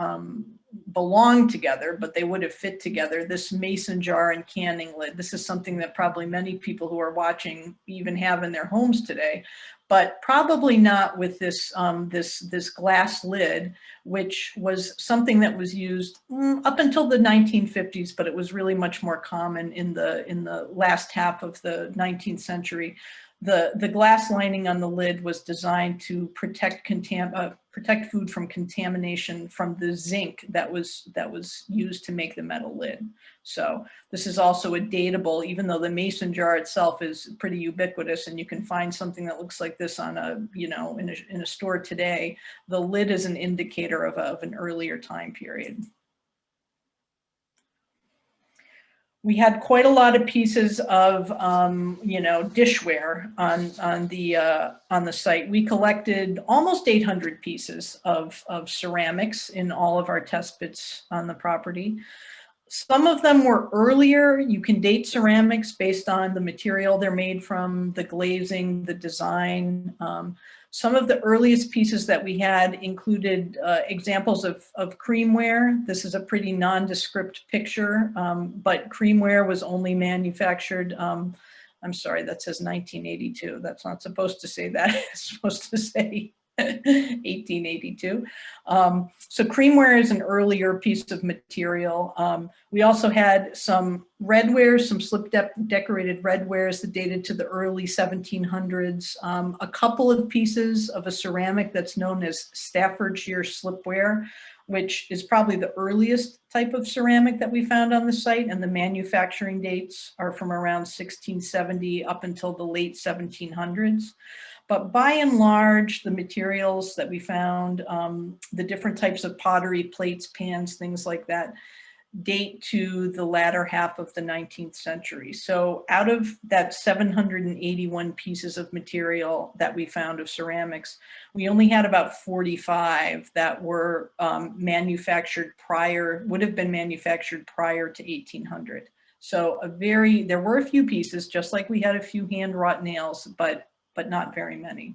belong together, but they would have fit together. This mason jar and canning lid, this is something that probably many people who are watching even have in their homes today, but probably not with this, this glass lid, which was something that was used up until the 1950s, but it was really much more common in the last half of the 19th century. The glass lining on the lid was designed to protect food from contamination from the zinc that was used to make the metal lid. So this is also a datable, even though the mason jar itself is pretty ubiquitous and you can find something that looks like this on a, you know, in a store today. The lid is an indicator of an earlier time period. We had quite a lot of pieces of, you know, dishware on the site. We collected almost 800 pieces of ceramics in all of our test pits on the property. Some of them were earlier. You can date ceramics based on the material they're made from, the glazing, the design. Some of the earliest pieces that we had included examples of creamware. This is a pretty nondescript picture, but creamware was only manufactured, I'm sorry, that says 1982. That's not supposed to say that. It's supposed to say 1882. So creamware is an earlier piece of material. We also had some redwares, some slip decorated redwares that dated to the early 1700s. A couple of pieces of a ceramic that's known as Staffordshire slipware, which is probably the earliest type of ceramic that we found on the site, and the manufacturing dates are from around 1670 up until the late 1700s. But by and large, the materials that we found, the different types of pottery, plates, pans, things like that, date to the latter half of the 19th century. So out of that 781 pieces of material that we found of ceramics, we only had about 45 that were manufactured prior, would have been manufactured prior to 1800. So there were a few pieces, just like we had a few hand wrought nails, but not very many.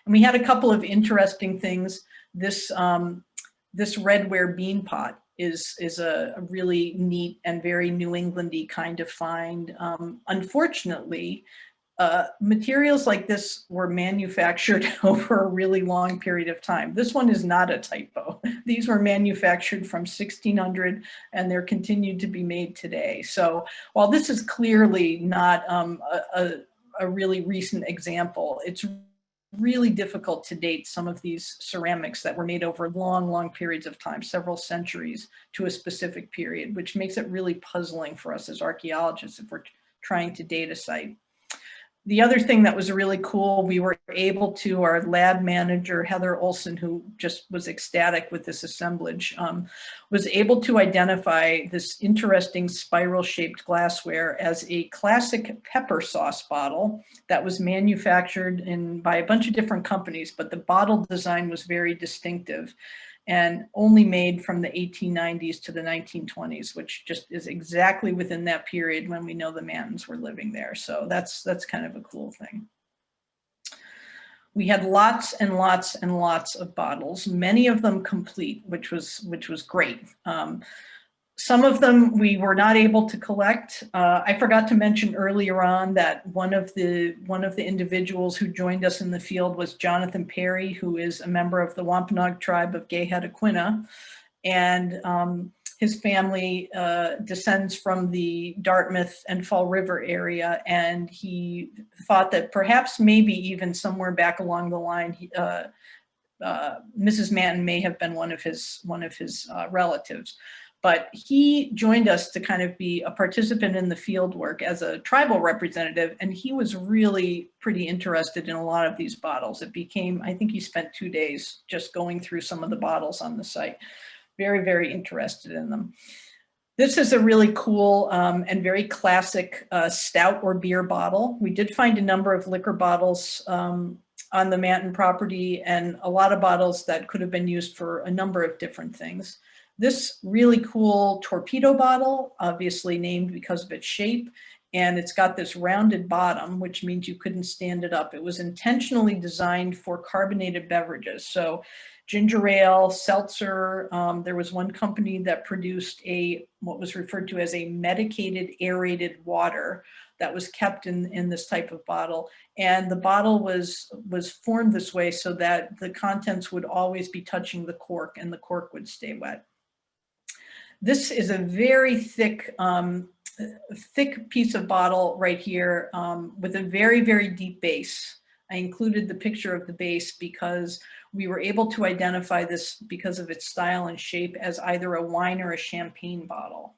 And we had a couple of interesting things. This redware bean pot is a really neat and very New Englandy kind of find. Unfortunately, materials like this were manufactured over a really long period of time. This one is not a typo. These were manufactured from 1600 and they're continued to be made today. So while this is clearly not a really recent example, it's really difficult to date some of these ceramics that were made over long periods of time, several centuries, to a specific period, which makes it really puzzling for us as archaeologists if we're trying to date a site. The other thing that was really cool, we were able to, our lab manager, Heather Olson, who just was ecstatic with this assemblage, was able to identify this interesting spiral-shaped glassware as a classic pepper sauce bottle that was manufactured by a bunch of different companies, but the bottle design was very distinctive and only made from the 1890s to the 1920s, which just is exactly within that period when we know the Mantons were living there. So that's kind of a cool thing. We had lots and lots and lots of bottles, many of them complete, which was great. Some of them we were not able to collect. I forgot to mention earlier on that one of the individuals who joined us in the field was Jonathan Perry, who is a member of the Wampanoag tribe of Gayhedaquina, and his family descends from the Dartmouth and Fall River area, and he thought that perhaps maybe even somewhere back along the line, Mrs. Manton may have been one of his relatives. But he joined us to kind of be a participant in the field work as a tribal representative, and he was really pretty interested in a lot of these bottles. It became, I think he spent 2 days just going through some of the bottles on the site. Very, very interested in them. This is a really cool and very classic stout or beer bottle. We did find a number of liquor bottles on the Manton property, and a lot of bottles that could have been used for a number of different things. This really cool torpedo bottle, obviously named because of its shape, and it's got this rounded bottom, which means you couldn't stand it up. It was intentionally designed for carbonated beverages. So ginger ale, seltzer. There was one company that produced what was referred to as a medicated aerated water that was kept in this type of bottle. And the bottle was formed this way so that the contents would always be touching the cork and the cork would stay wet. This is a very thick, thick piece of bottle right here with a very, very deep base. I included the picture of the base because we were able to identify this because of its style and shape as either a wine or a champagne bottle.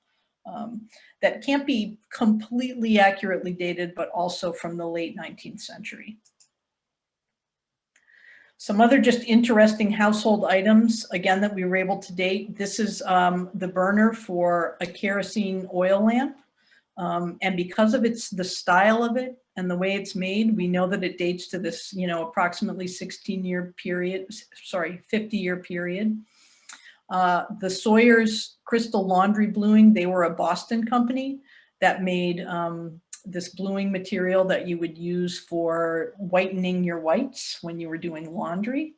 That can't be completely accurately dated, but also from the late 19th century. Some other just interesting household items, again, that we were able to date. This is the burner for a kerosene oil lamp. And because of the style of it and the way it's made, we know that it dates to this, approximately 16-year period, 50-year period. The Sawyer's Crystal Laundry Bluing, they were a Boston company that made this bluing material that you would use for whitening your whites when you were doing laundry.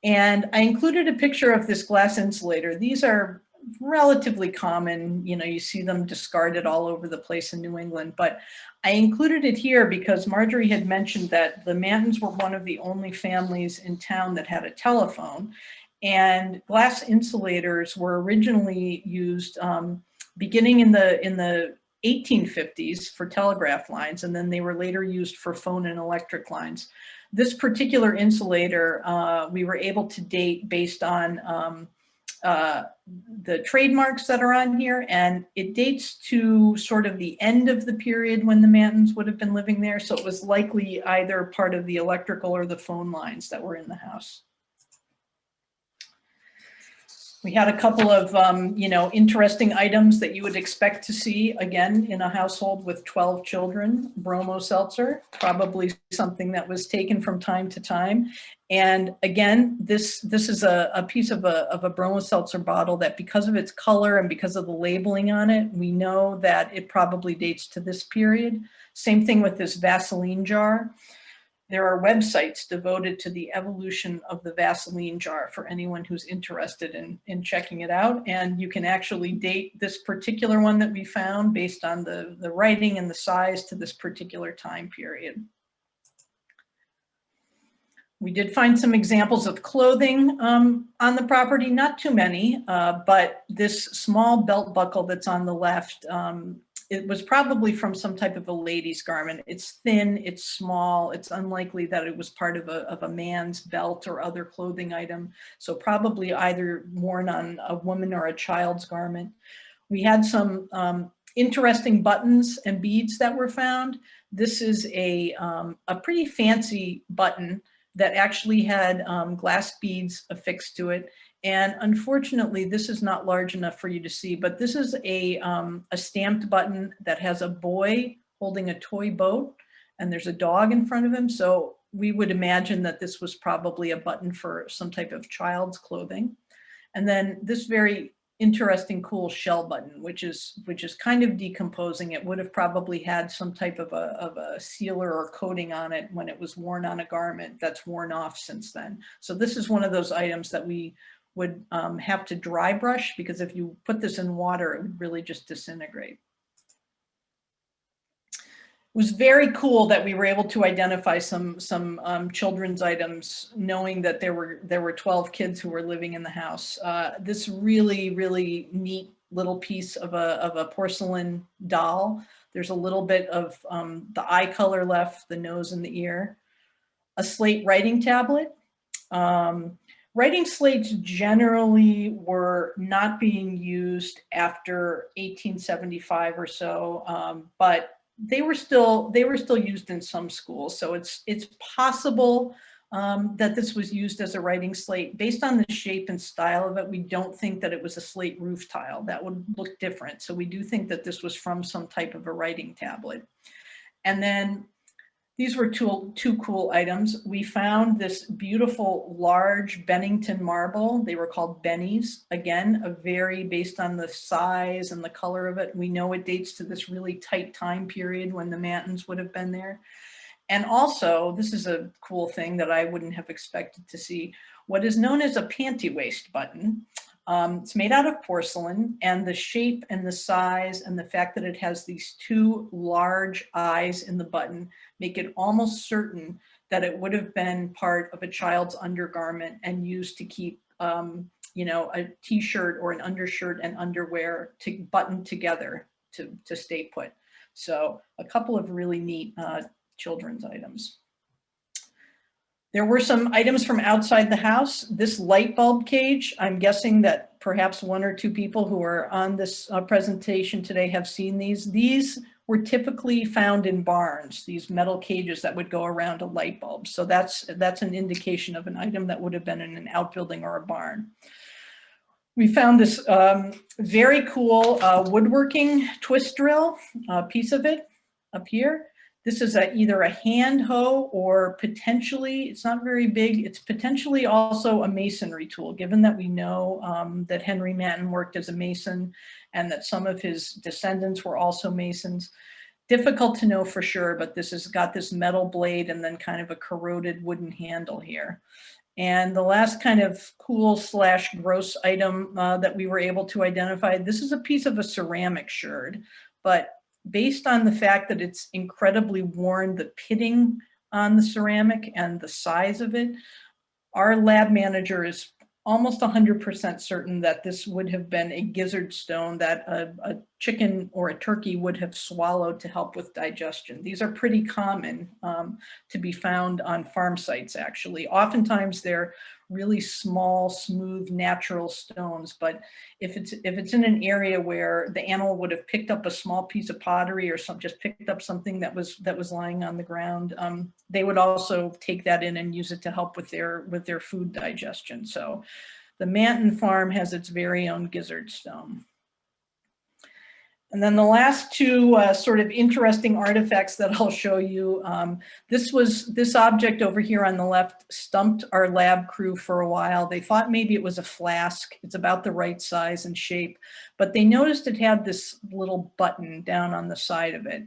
And I included a picture of this glass insulator. These are relatively common, you see them discarded all over the place in New England, but I included it here because Marjory had mentioned that the Mantons were one of the only families in town that had a telephone. And glass insulators were originally used beginning in the 1850s for telegraph lines, and then they were later used for phone and electric lines. This particular insulator we were able to date based on the trademarks that are on here, and it dates to sort of the end of the period when the Mantons would have been living there. So it was likely either part of the electrical or the phone lines that were in the house. We had a couple of, interesting items that you would expect to see, again, in a household with 12 children. Bromo seltzer, probably something that was taken from time to time. And again, this is a piece of a bromo seltzer bottle that, because of its color and because of the labeling on it, we know that it probably dates to this period. Same thing with this Vaseline jar. There are websites devoted to the evolution of the Vaseline jar for anyone who's interested in checking it out. And you can actually date this particular one that we found based on the writing and the size to this particular time period. We did find some examples of clothing on the property, not too many, but this small belt buckle that's on the left, it was probably from some type of a lady's garment. It's thin, it's small, it's unlikely that it was part of a man's belt or other clothing item. So probably either worn on a woman or a child's garment. We had some interesting buttons and beads that were found. This is a pretty fancy button that actually had glass beads affixed to it. And unfortunately, this is not large enough for you to see, but this is a stamped button that has a boy holding a toy boat, and there's a dog in front of him. So we would imagine that this was probably a button for some type of child's clothing. And then this very interesting, cool shell button, which is kind of decomposing. It would have probably had some type of a sealer or coating on it when it was worn on a garment that's worn off since then. So this is one of those items that we would have to dry brush, because if you put this in water, it would really just disintegrate. It was very cool that we were able to identify some children's items, knowing that there were 12 kids who were living in the house. This really, really neat little piece of a porcelain doll. There's a little bit of the eye color left, the nose and the ear. A slate writing tablet. Writing slates generally were not being used after 1875 or so, but they were still used in some schools. So it's possible that this was used as a writing slate. Based on the shape and style of it, we don't think that it was a slate roof tile. That would look different. So we do think that this was from some type of a writing tablet. And then these were two cool items. We found this beautiful large Bennington marble. They were called bennies. Again, based on the size and the color of it, we know it dates to this really tight time period when the Mantons would have been there. And also, this is a cool thing that I wouldn't have expected to see. what is known as a panty waist button. It's made out of porcelain, and the shape and the size and the fact that it has these two large eyes in the button make it almost certain that it would have been part of a child's undergarment and used to keep, you know, a t-shirt or an undershirt and underwear to button together to stay put. So a couple of really neat children's items. There were some items from outside the house. This light bulb cage, I'm guessing that perhaps one or two people who are on this presentation today have seen these. These were typically found in barns, these metal cages that would go around a light bulb. So that's an indication of an item that would have been in an outbuilding or a barn. We found this very cool woodworking twist drill, piece of it up here. This is either a hand hoe or potentially, it's not very big, it's potentially also a masonry tool, given that we know that Henry Manton worked as a mason and that some of his descendants were also masons. Difficult to know for sure, but this has got this metal blade and then kind of a corroded wooden handle here. And the last kind of cool slash gross item that we were able to identify, this is a piece of a ceramic sherd, but based on the fact that it's incredibly worn, the pitting on the ceramic and the size of it, our lab manager is almost 100% certain that this would have been a gizzard stone that a chicken or a turkey would have swallowed to help with digestion. These are pretty common to be found on farm sites, actually. Oftentimes they're really small, smooth, natural stones, but if it's in an area where the animal would have picked up a small piece of pottery or just picked up something that was lying on the ground, they would also take that in and use it to help with their food digestion. So the Manton Farm has its very own gizzard stone. And then the last two sort of interesting artifacts that I'll show you. This object over here on the left stumped our lab crew for a while. They thought maybe it was a flask. It's about the right size and shape, but they noticed it had this little button down on the side of it.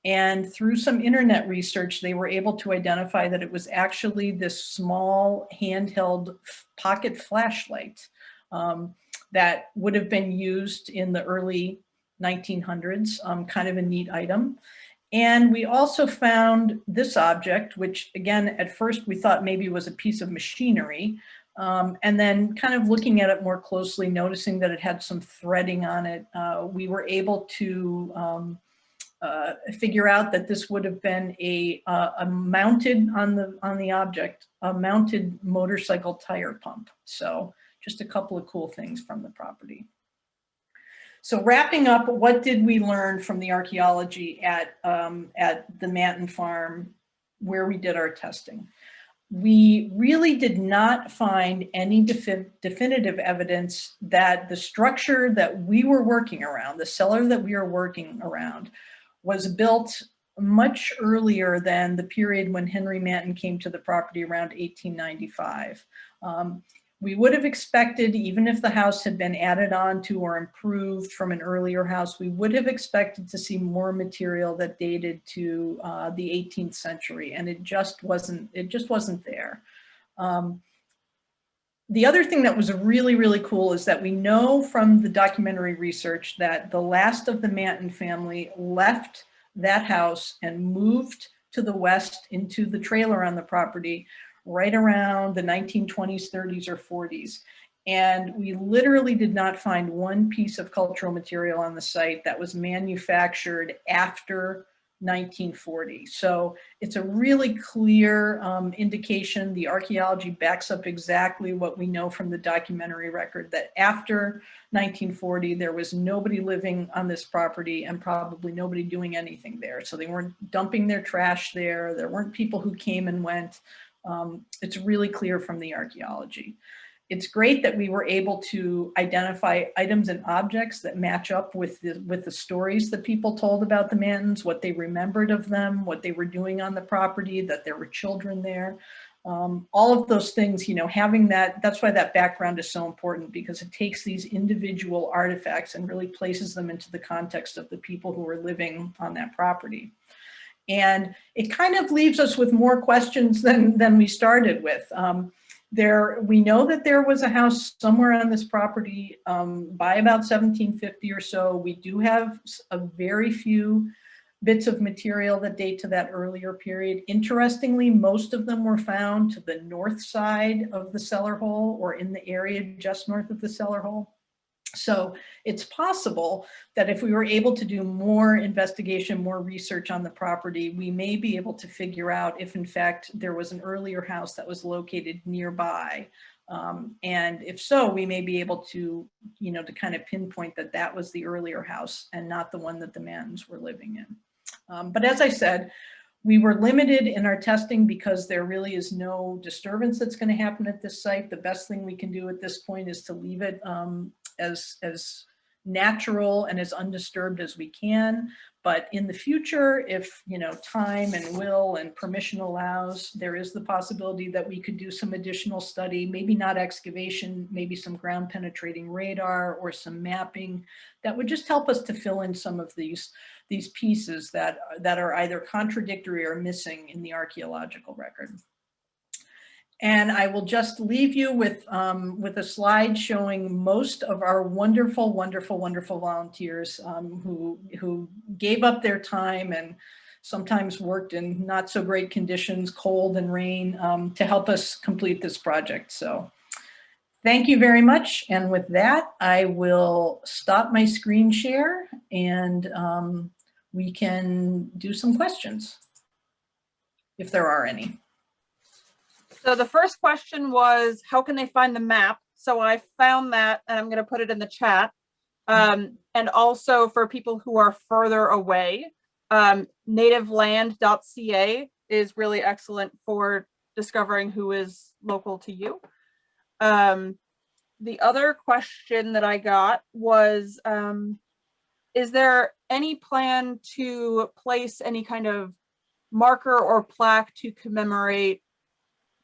And through some internet research, they were able to identify that it was actually this small handheld pocket flashlight that would have been used in the early 1900s, kind of a neat item. And we also found this object, which again, at first we thought maybe was a piece of machinery. And then kind of looking at it more closely, noticing that it had some threading on it, we were able to figure out that this would have been a mounted on the object, a mounted motorcycle tire pump. So just a couple of cool things from the property. So wrapping up, what did we learn from the archaeology at the Manton Farm where we did our testing? We really did not find any definitive evidence that the structure that we were working around, the cellar that we are working around, was built much earlier than the period when Henry Manton came to the property around 1895. We would have expected, even if the house had been added on to or improved from an earlier house, we would have expected to see more material that dated to the 18th century, and it just wasn't there. The other thing that was really, really cool is that we know from the documentary research that the last of the Manton family left that house and moved to the west into the trailer on the property right around the 1920s, 30s, or 40s. And we literally did not find one piece of cultural material on the site that was manufactured after 1940. So it's a really clear indication. The archaeology backs up exactly what we know from the documentary record, that after 1940, there was nobody living on this property and probably nobody doing anything there. So they weren't dumping their trash there. There weren't people who came and went. It's really clear from the archaeology. It's great that we were able to identify items and objects that match up with the stories that people told about the Mantons, what they remembered of them, what they were doing on the property, that there were children there. All of those things, you know, having that's why that background is so important, because it takes these individual artifacts and really places them into the context of the people who were living on that property. And it kind of leaves us with more questions than we started with. We know that there was a house somewhere on this property by about 1750 or so. We do have a very few bits of material that date to that earlier period. Interestingly, most of them were found to the north side of the cellar hole or in the area just north of the cellar hole. So it's possible that if we were able to do more investigation, more research on the property, we may be able to figure out if in fact there was an earlier house that was located nearby. And if so, we may be able to, to kind of pinpoint that that was the earlier house and not the one that the Mantons were living in. But as I said, we were limited in our testing because there really is no disturbance that's going to happen at this site. The best thing we can do at this point is to leave it as natural and as undisturbed as we can. But in the future, if time and will and permission allows, there is the possibility that we could do some additional study, maybe not excavation, maybe some ground penetrating radar or some mapping that would just help us to fill in some of these pieces that are either contradictory or missing in the archaeological record. And I will just leave you with a slide showing most of our wonderful, wonderful, wonderful volunteers who gave up their time and sometimes worked in not so great conditions, cold and rain, to help us complete this project. So thank you very much. And with that, I will stop my screen share and we can do some questions if there are any. So the first question was, how can they find the map? So I found that and I'm going to put it in the chat. And also for people who are further away, nativeland.ca is really excellent for discovering who is local to you. The other question that I got was, is there any plan to place any kind of marker or plaque to commemorate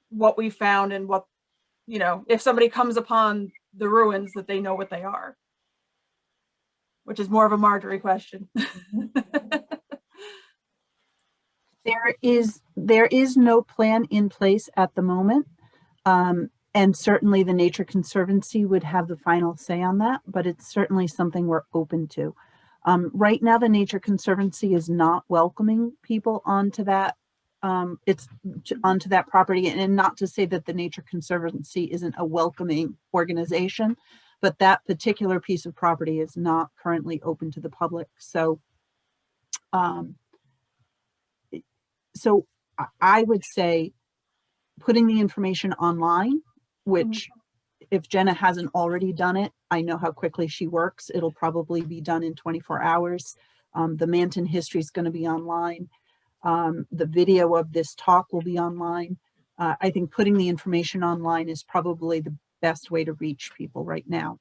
what we found and what, if somebody comes upon the ruins that they know what they are, which is more of a Marjory question. There is no plan in place at the moment. And certainly the Nature Conservancy would have the final say on that, but it's certainly something we're open to. Right now, the Nature Conservancy is not welcoming people onto that onto that property, and not to say that the Nature Conservancy isn't a welcoming organization, but that particular piece of property is not currently open to the public. So, so I would say putting the information online, which if Jenna hasn't already done it, I know how quickly she works. It'll probably be done in 24 hours. The Manton history is going to be online. The video of this talk will be online. I think putting the information online is probably the best way to reach people right now.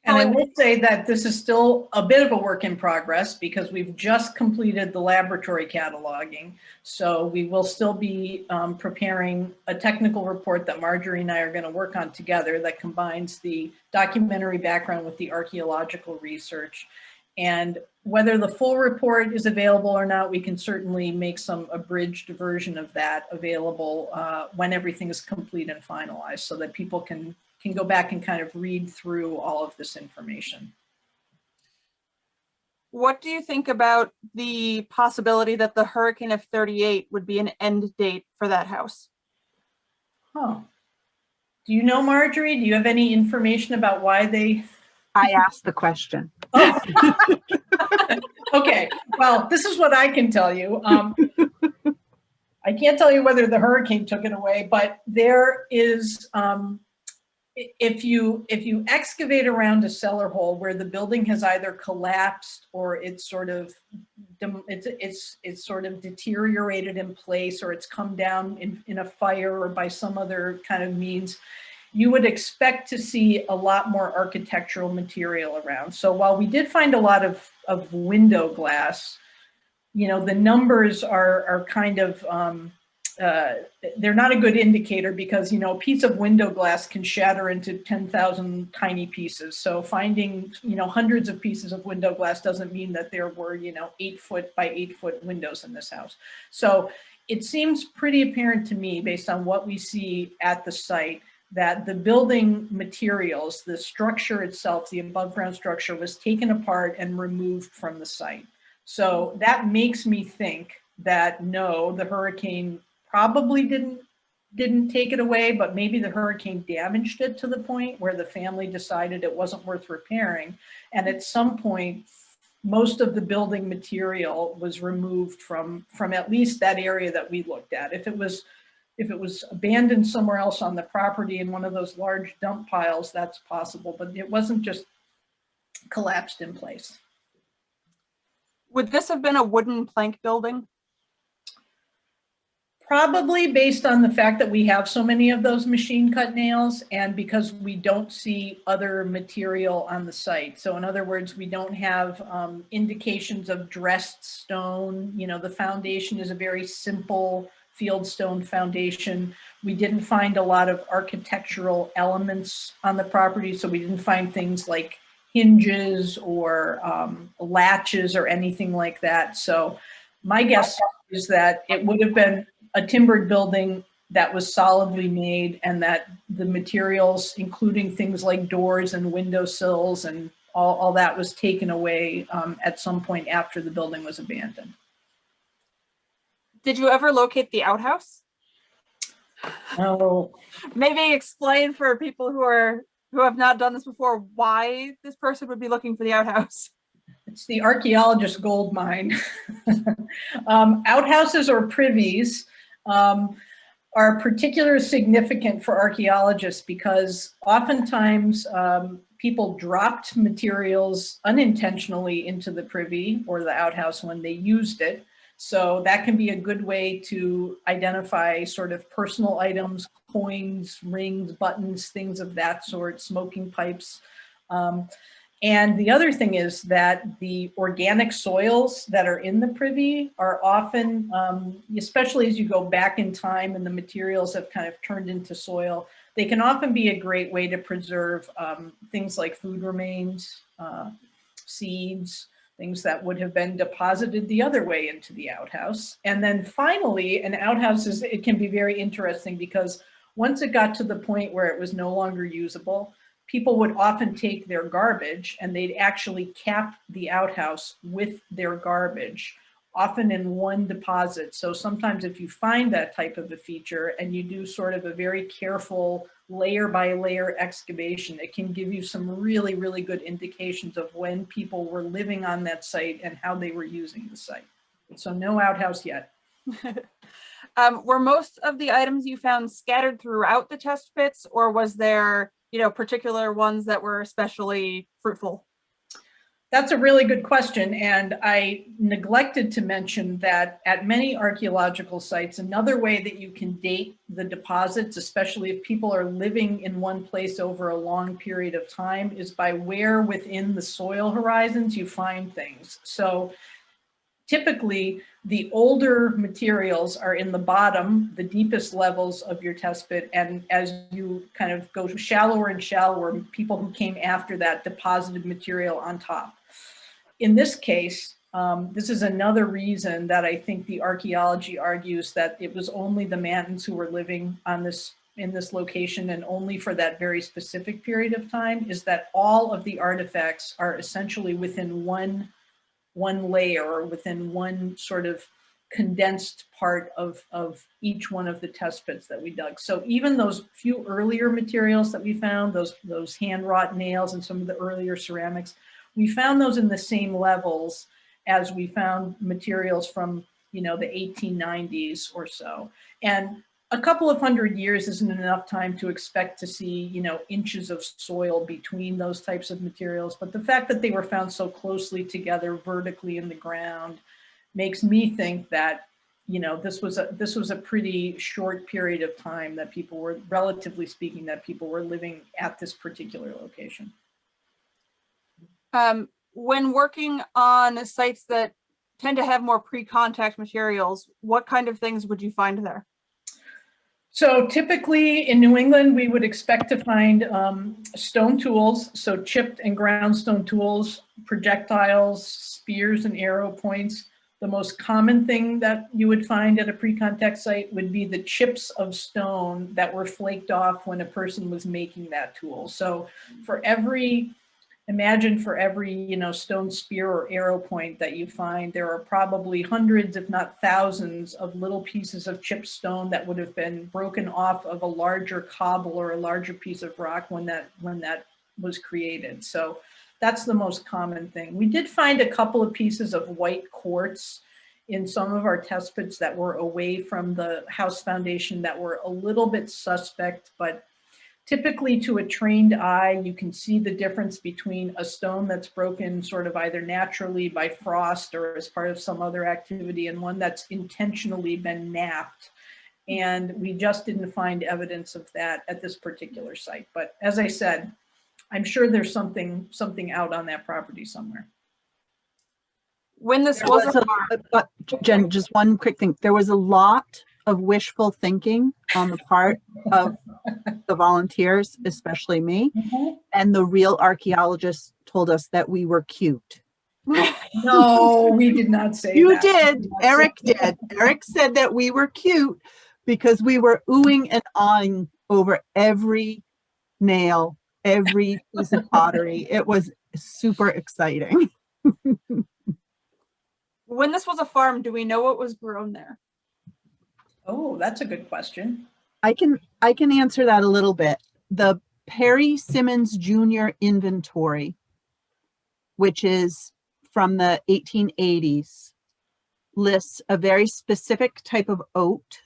And I will say that this is still a bit of a work in progress because we've just completed the laboratory cataloging. So we will still be preparing a technical report that Marjory and I are going to work on together that combines the documentary background with the archaeological research. And whether the full report is available or not, we can certainly make some abridged version of that available when everything is complete and finalized so that people can go back and kind of read through all of this information. What do you think about the possibility that the hurricane of 38 would be an end date for that house? Huh. Do you know, Marjory? Do you have any information about why they... I asked the question. Oh. Okay, well, this is what I can tell you. I can't tell you whether the hurricane took it away, but there is, if you excavate around a cellar hole where the building has either collapsed or it's sort of deteriorated in place, or it's come down in a fire or by some other kind of means, you would expect to see a lot more architectural material around. So while we did find a lot of window glass, the numbers are kind of, they're not a good indicator because, a piece of window glass can shatter into 10,000 tiny pieces. So finding, hundreds of pieces of window glass doesn't mean that there were, 8 foot by 8 foot windows in this house. So it seems pretty apparent to me, based on what we see at the site, that the building materials, the structure itself, the above ground structure, was taken apart and removed from the site. So that makes me think that no, the hurricane probably didn't take it away, but maybe the hurricane damaged it to the point where the family decided it wasn't worth repairing. And at some point, most of the building material was removed from at least that area that we looked at. If it was abandoned somewhere else on the property in one of those large dump piles, that's possible, but it wasn't just collapsed in place. Would this have been a wooden plank building? Probably, based on the fact that we have so many of those machine cut nails, and because we don't see other material on the site. So in other words, we don't have indications of dressed stone. You know, the foundation is a very simple fieldstone foundation. We didn't find a lot of architectural elements on the property, so we didn't find things like hinges or latches or anything like that. So my guess is that it would have been a timbered building that was solidly made, and that the materials, including things like doors and windowsills and all that, was taken away at some point after the building was abandoned. Did you ever locate the outhouse? No. Maybe explain for people who have not done this before why this person would be looking for the outhouse. It's the archaeologist gold mine. Outhouses or privies are particularly significant for archaeologists because oftentimes people dropped materials unintentionally into the privy or the outhouse when they used it. So that can be a good way to identify sort of personal items, coins, rings, buttons, things of that sort, smoking pipes. And the other thing is that the organic soils that are in the privy are often, especially as you go back in time and the materials have kind of turned into soil, they can often be a great way to preserve things like food remains, seeds, things that would have been deposited the other way into the outhouse. And then finally, an outhouse it can be very interesting because once it got to the point where it was no longer usable, people would often take their garbage and they'd actually cap the outhouse with their garbage, often in one deposit. So sometimes if you find that type of a feature and you do sort of a very careful layer by layer excavation, it can give you some really, really good indications of when people were living on that site and how they were using the site. So no outhouse yet. Were most of the items you found scattered throughout the test pits, or was there, particular ones that were especially fruitful? That's a really good question. And I neglected to mention that at many archaeological sites, another way that you can date the deposits, especially if people are living in one place over a long period of time, is by where within the soil horizons you find things. So typically, the older materials are in the bottom, the deepest levels of your test pit. And as you kind of go shallower and shallower, people who came after that deposited material on top. In this case, this is another reason that I think the archaeology argues that it was only the Mantons who were living on in this location, and only for that very specific period of time, is that all of the artifacts are essentially within one layer, or within one sort of condensed part of each one of the test pits that we dug. So even those few earlier materials that we found, those hand wrought nails and some of the earlier ceramics, we found those in the same levels as we found materials from, the 1890s or so. And a couple of hundred years isn't enough time to expect to see, inches of soil between those types of materials. But the fact that they were found so closely together vertically in the ground makes me think that, this was a pretty short period of time that people were, relatively speaking, that people were living at this particular location. When working on sites that tend to have more pre-contact materials, what kind of things would you find there? So typically in New England, we would expect to find stone tools, so chipped and ground stone tools, projectiles, spears and arrow points, The most common thing that you would find at a pre-contact site would be the chips of stone that were flaked off when a person was making that tool. So for every, imagine for every, you know, stone spear or arrow point that you find, there are probably hundreds, if not thousands, of little pieces of chipped stone that would have been broken off of a larger cobble or a larger piece of rock when that was created. So that's the most common thing. We did find a couple of pieces of white quartz in some of our test pits that were away from the house foundation that were a little bit suspect, but typically to a trained eye, you can see the difference between a stone that's broken sort of either naturally by frost or as part of some other activity and one that's intentionally been knapped. And we just didn't find evidence of that at this particular site. But as I said, I'm sure there's something out on that property somewhere. When this There was was a but Jen, just one quick thing. There was a lot of wishful thinking on the part of the volunteers, especially me. And the real archaeologists told us that we were cute. No, we did not say You that. did. Eric did. Eric said that we were cute because we were oohing and awing over every nail, every piece of pottery. It was super exciting. when this was a farm, do we know what was grown there? Oh, that's a good question. I can answer that a little bit. The Perry Simmons Jr. inventory, which is from the 1880s, lists a very specific type of oat,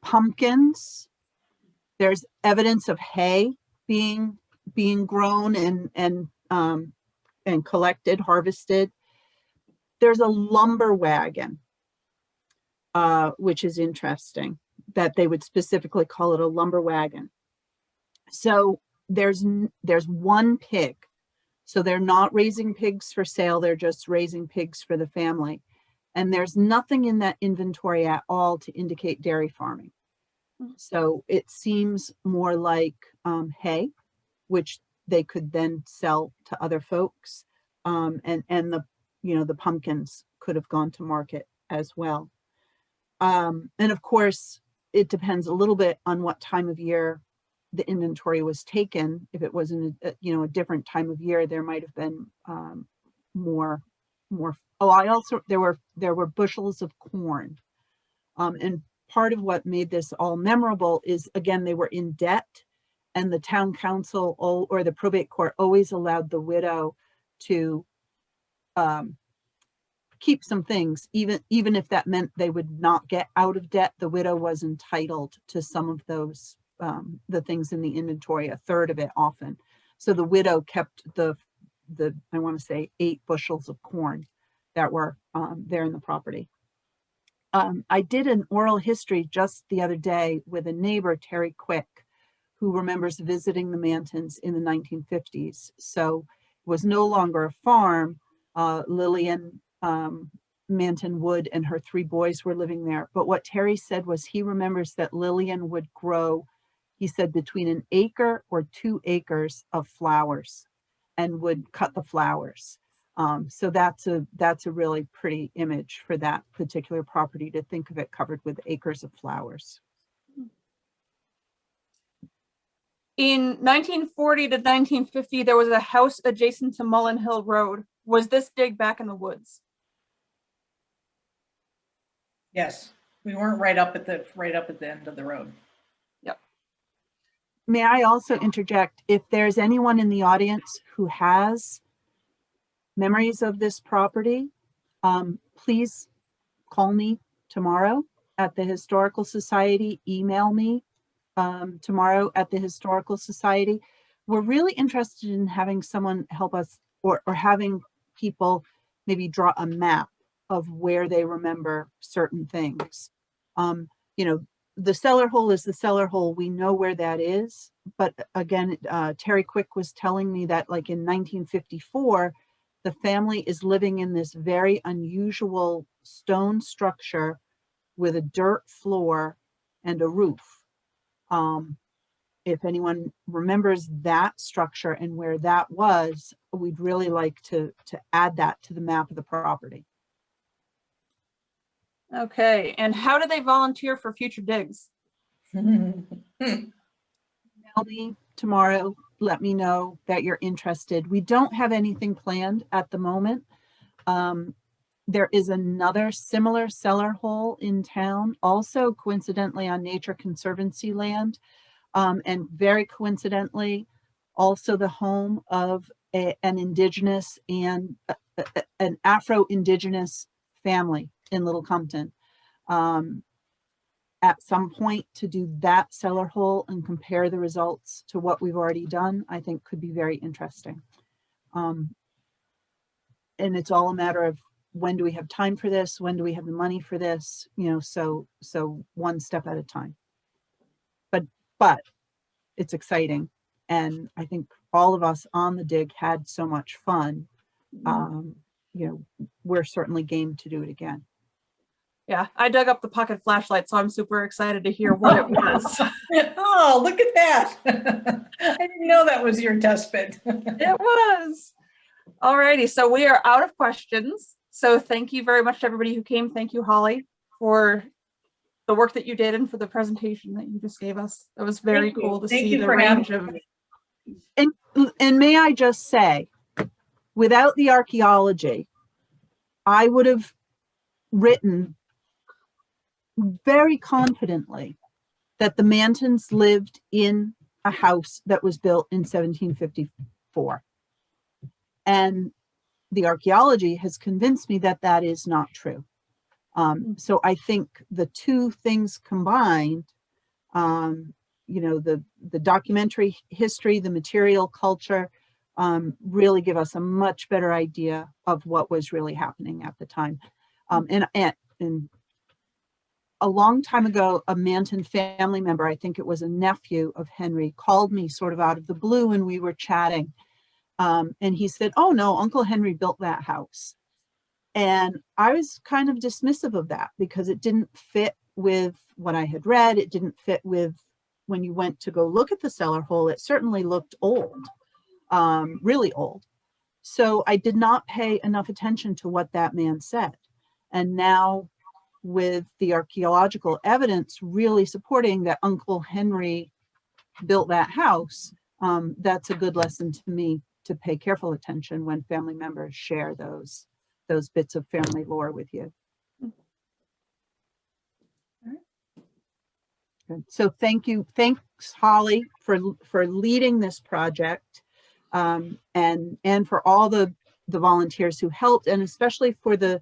pumpkins. There's evidence of hay being grown and collected, harvested. There's a lumber wagon, which is interesting that they would specifically call it a lumber wagon. So there's one pig. So they're not raising pigs for sale. They're just raising pigs for the family. And there's nothing in that inventory at all to indicate dairy farming. So it seems more like hay, which they could then sell to other folks. And the, you know, the pumpkins could have gone to market as well. And of course, it depends a little bit on what time of year the inventory was taken. If it was in a different time of year, there might have been more. Oh, I also there were bushels of corn, and part of what made this all memorable is, again, they were in debt, and the town council or the probate court always allowed the widow to keep some things, even if that meant they would not get out of debt. The widow was entitled to some of those the things in the inventory, a third of it often. So the widow kept the I want to say 8 bushels of corn that were there in the property. I did an oral history just the other day with a neighbor, Terry Quick, who remembers visiting the Mantons in the 1950s. So it was no longer a farm. Lillian Manton Wood and her 3 boys were living there. But what Terry said was he remembers that Lillian would grow, he said, between 1 acre or 2 acres of flowers and would cut the flowers. So that's a really pretty image for that particular property, to think of it covered with acres of flowers. In 1940 to 1950, there was a house adjacent to Mullin Hill Road. Was this dig back in the woods? Yes, we weren't right up at the end of the road. Yep. May I also interject, if there's anyone in the audience who has memories of this property, please call me tomorrow at the Historical Society, email me tomorrow at the Historical Society. We're really interested in having someone help us, or having people maybe draw a map of where they remember certain things. The cellar hole is the cellar hole. We know where that is. But again, Terry Quick was telling me that, like, in 1954, the family is living in this very unusual stone structure with a dirt floor and a roof. if anyone remembers that structure and where that was, we'd really like to add that to the map of the property. Okay, and how do they volunteer for future digs? Email me tomorrow, let me know that you're interested. We don't have anything planned at the moment. There is another similar cellar hole in town, also coincidentally on Nature Conservancy land, and very coincidentally, also the home of an indigenous and an Afro-Indigenous family in Little Compton. At some point, to do that cellar hole and compare the results to what we've already done, I think could be very interesting. And it's all a matter of, when do we have time for this? When do we have the money for this? You know, so one step at a time. But it's exciting. And I think all of us on the dig had so much fun. You know, we're certainly game to do it again. Yeah, I dug up the pocket flashlight, so I'm super excited to hear what it was. Oh, look at that. I didn't know that was your test bed. It was. Alrighty, so we are out of questions. So thank you very much to everybody who came. Thank you, Holly, for the work that you did and for the presentation that you just gave us. It was very cool to see the range of. And may I just say, without the archaeology, I would have written very confidently that the Mantons lived in a house that was built in 1754. And the archaeology has convinced me that that is not true. So I think the two things combined, you know, the documentary history, the material culture, really give us a much better idea of what was really happening at the time. And a long time ago, a Manton family member, I think it was a nephew of Henry, called me sort of out of the blue, and we were chatting. And he said, "Oh no, Uncle Henry built that house." And I was kind of dismissive of that because it didn't fit with what I had read. It didn't fit with, when you went to go look at the cellar hole, it certainly looked old, really old. So I did not pay enough attention to what that man said. And now, with the archaeological evidence really supporting that Uncle Henry built that house, that's a good lesson to me to pay careful attention when family members share those bits of family lore with you. Good. So thank you. Thanks, Holly, for leading this project, and for all the volunteers who helped, and especially for the,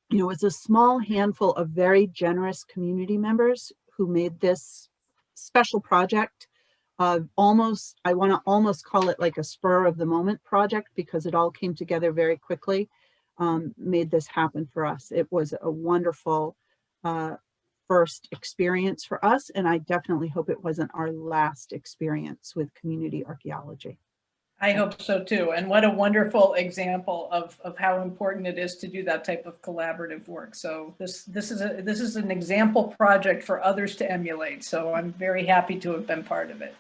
you know, it's a small handful of very generous community members who made this special project almost, I want to almost call it like a spur of the moment project, because it all came together very quickly, made this happen for us. It was a wonderful first experience for us, and I definitely hope it wasn't our last experience with community archaeology. I hope so too. And what a wonderful example of how important it is to do that type of collaborative work. So this is an example project for others to emulate. So I'm very happy to have been part of it.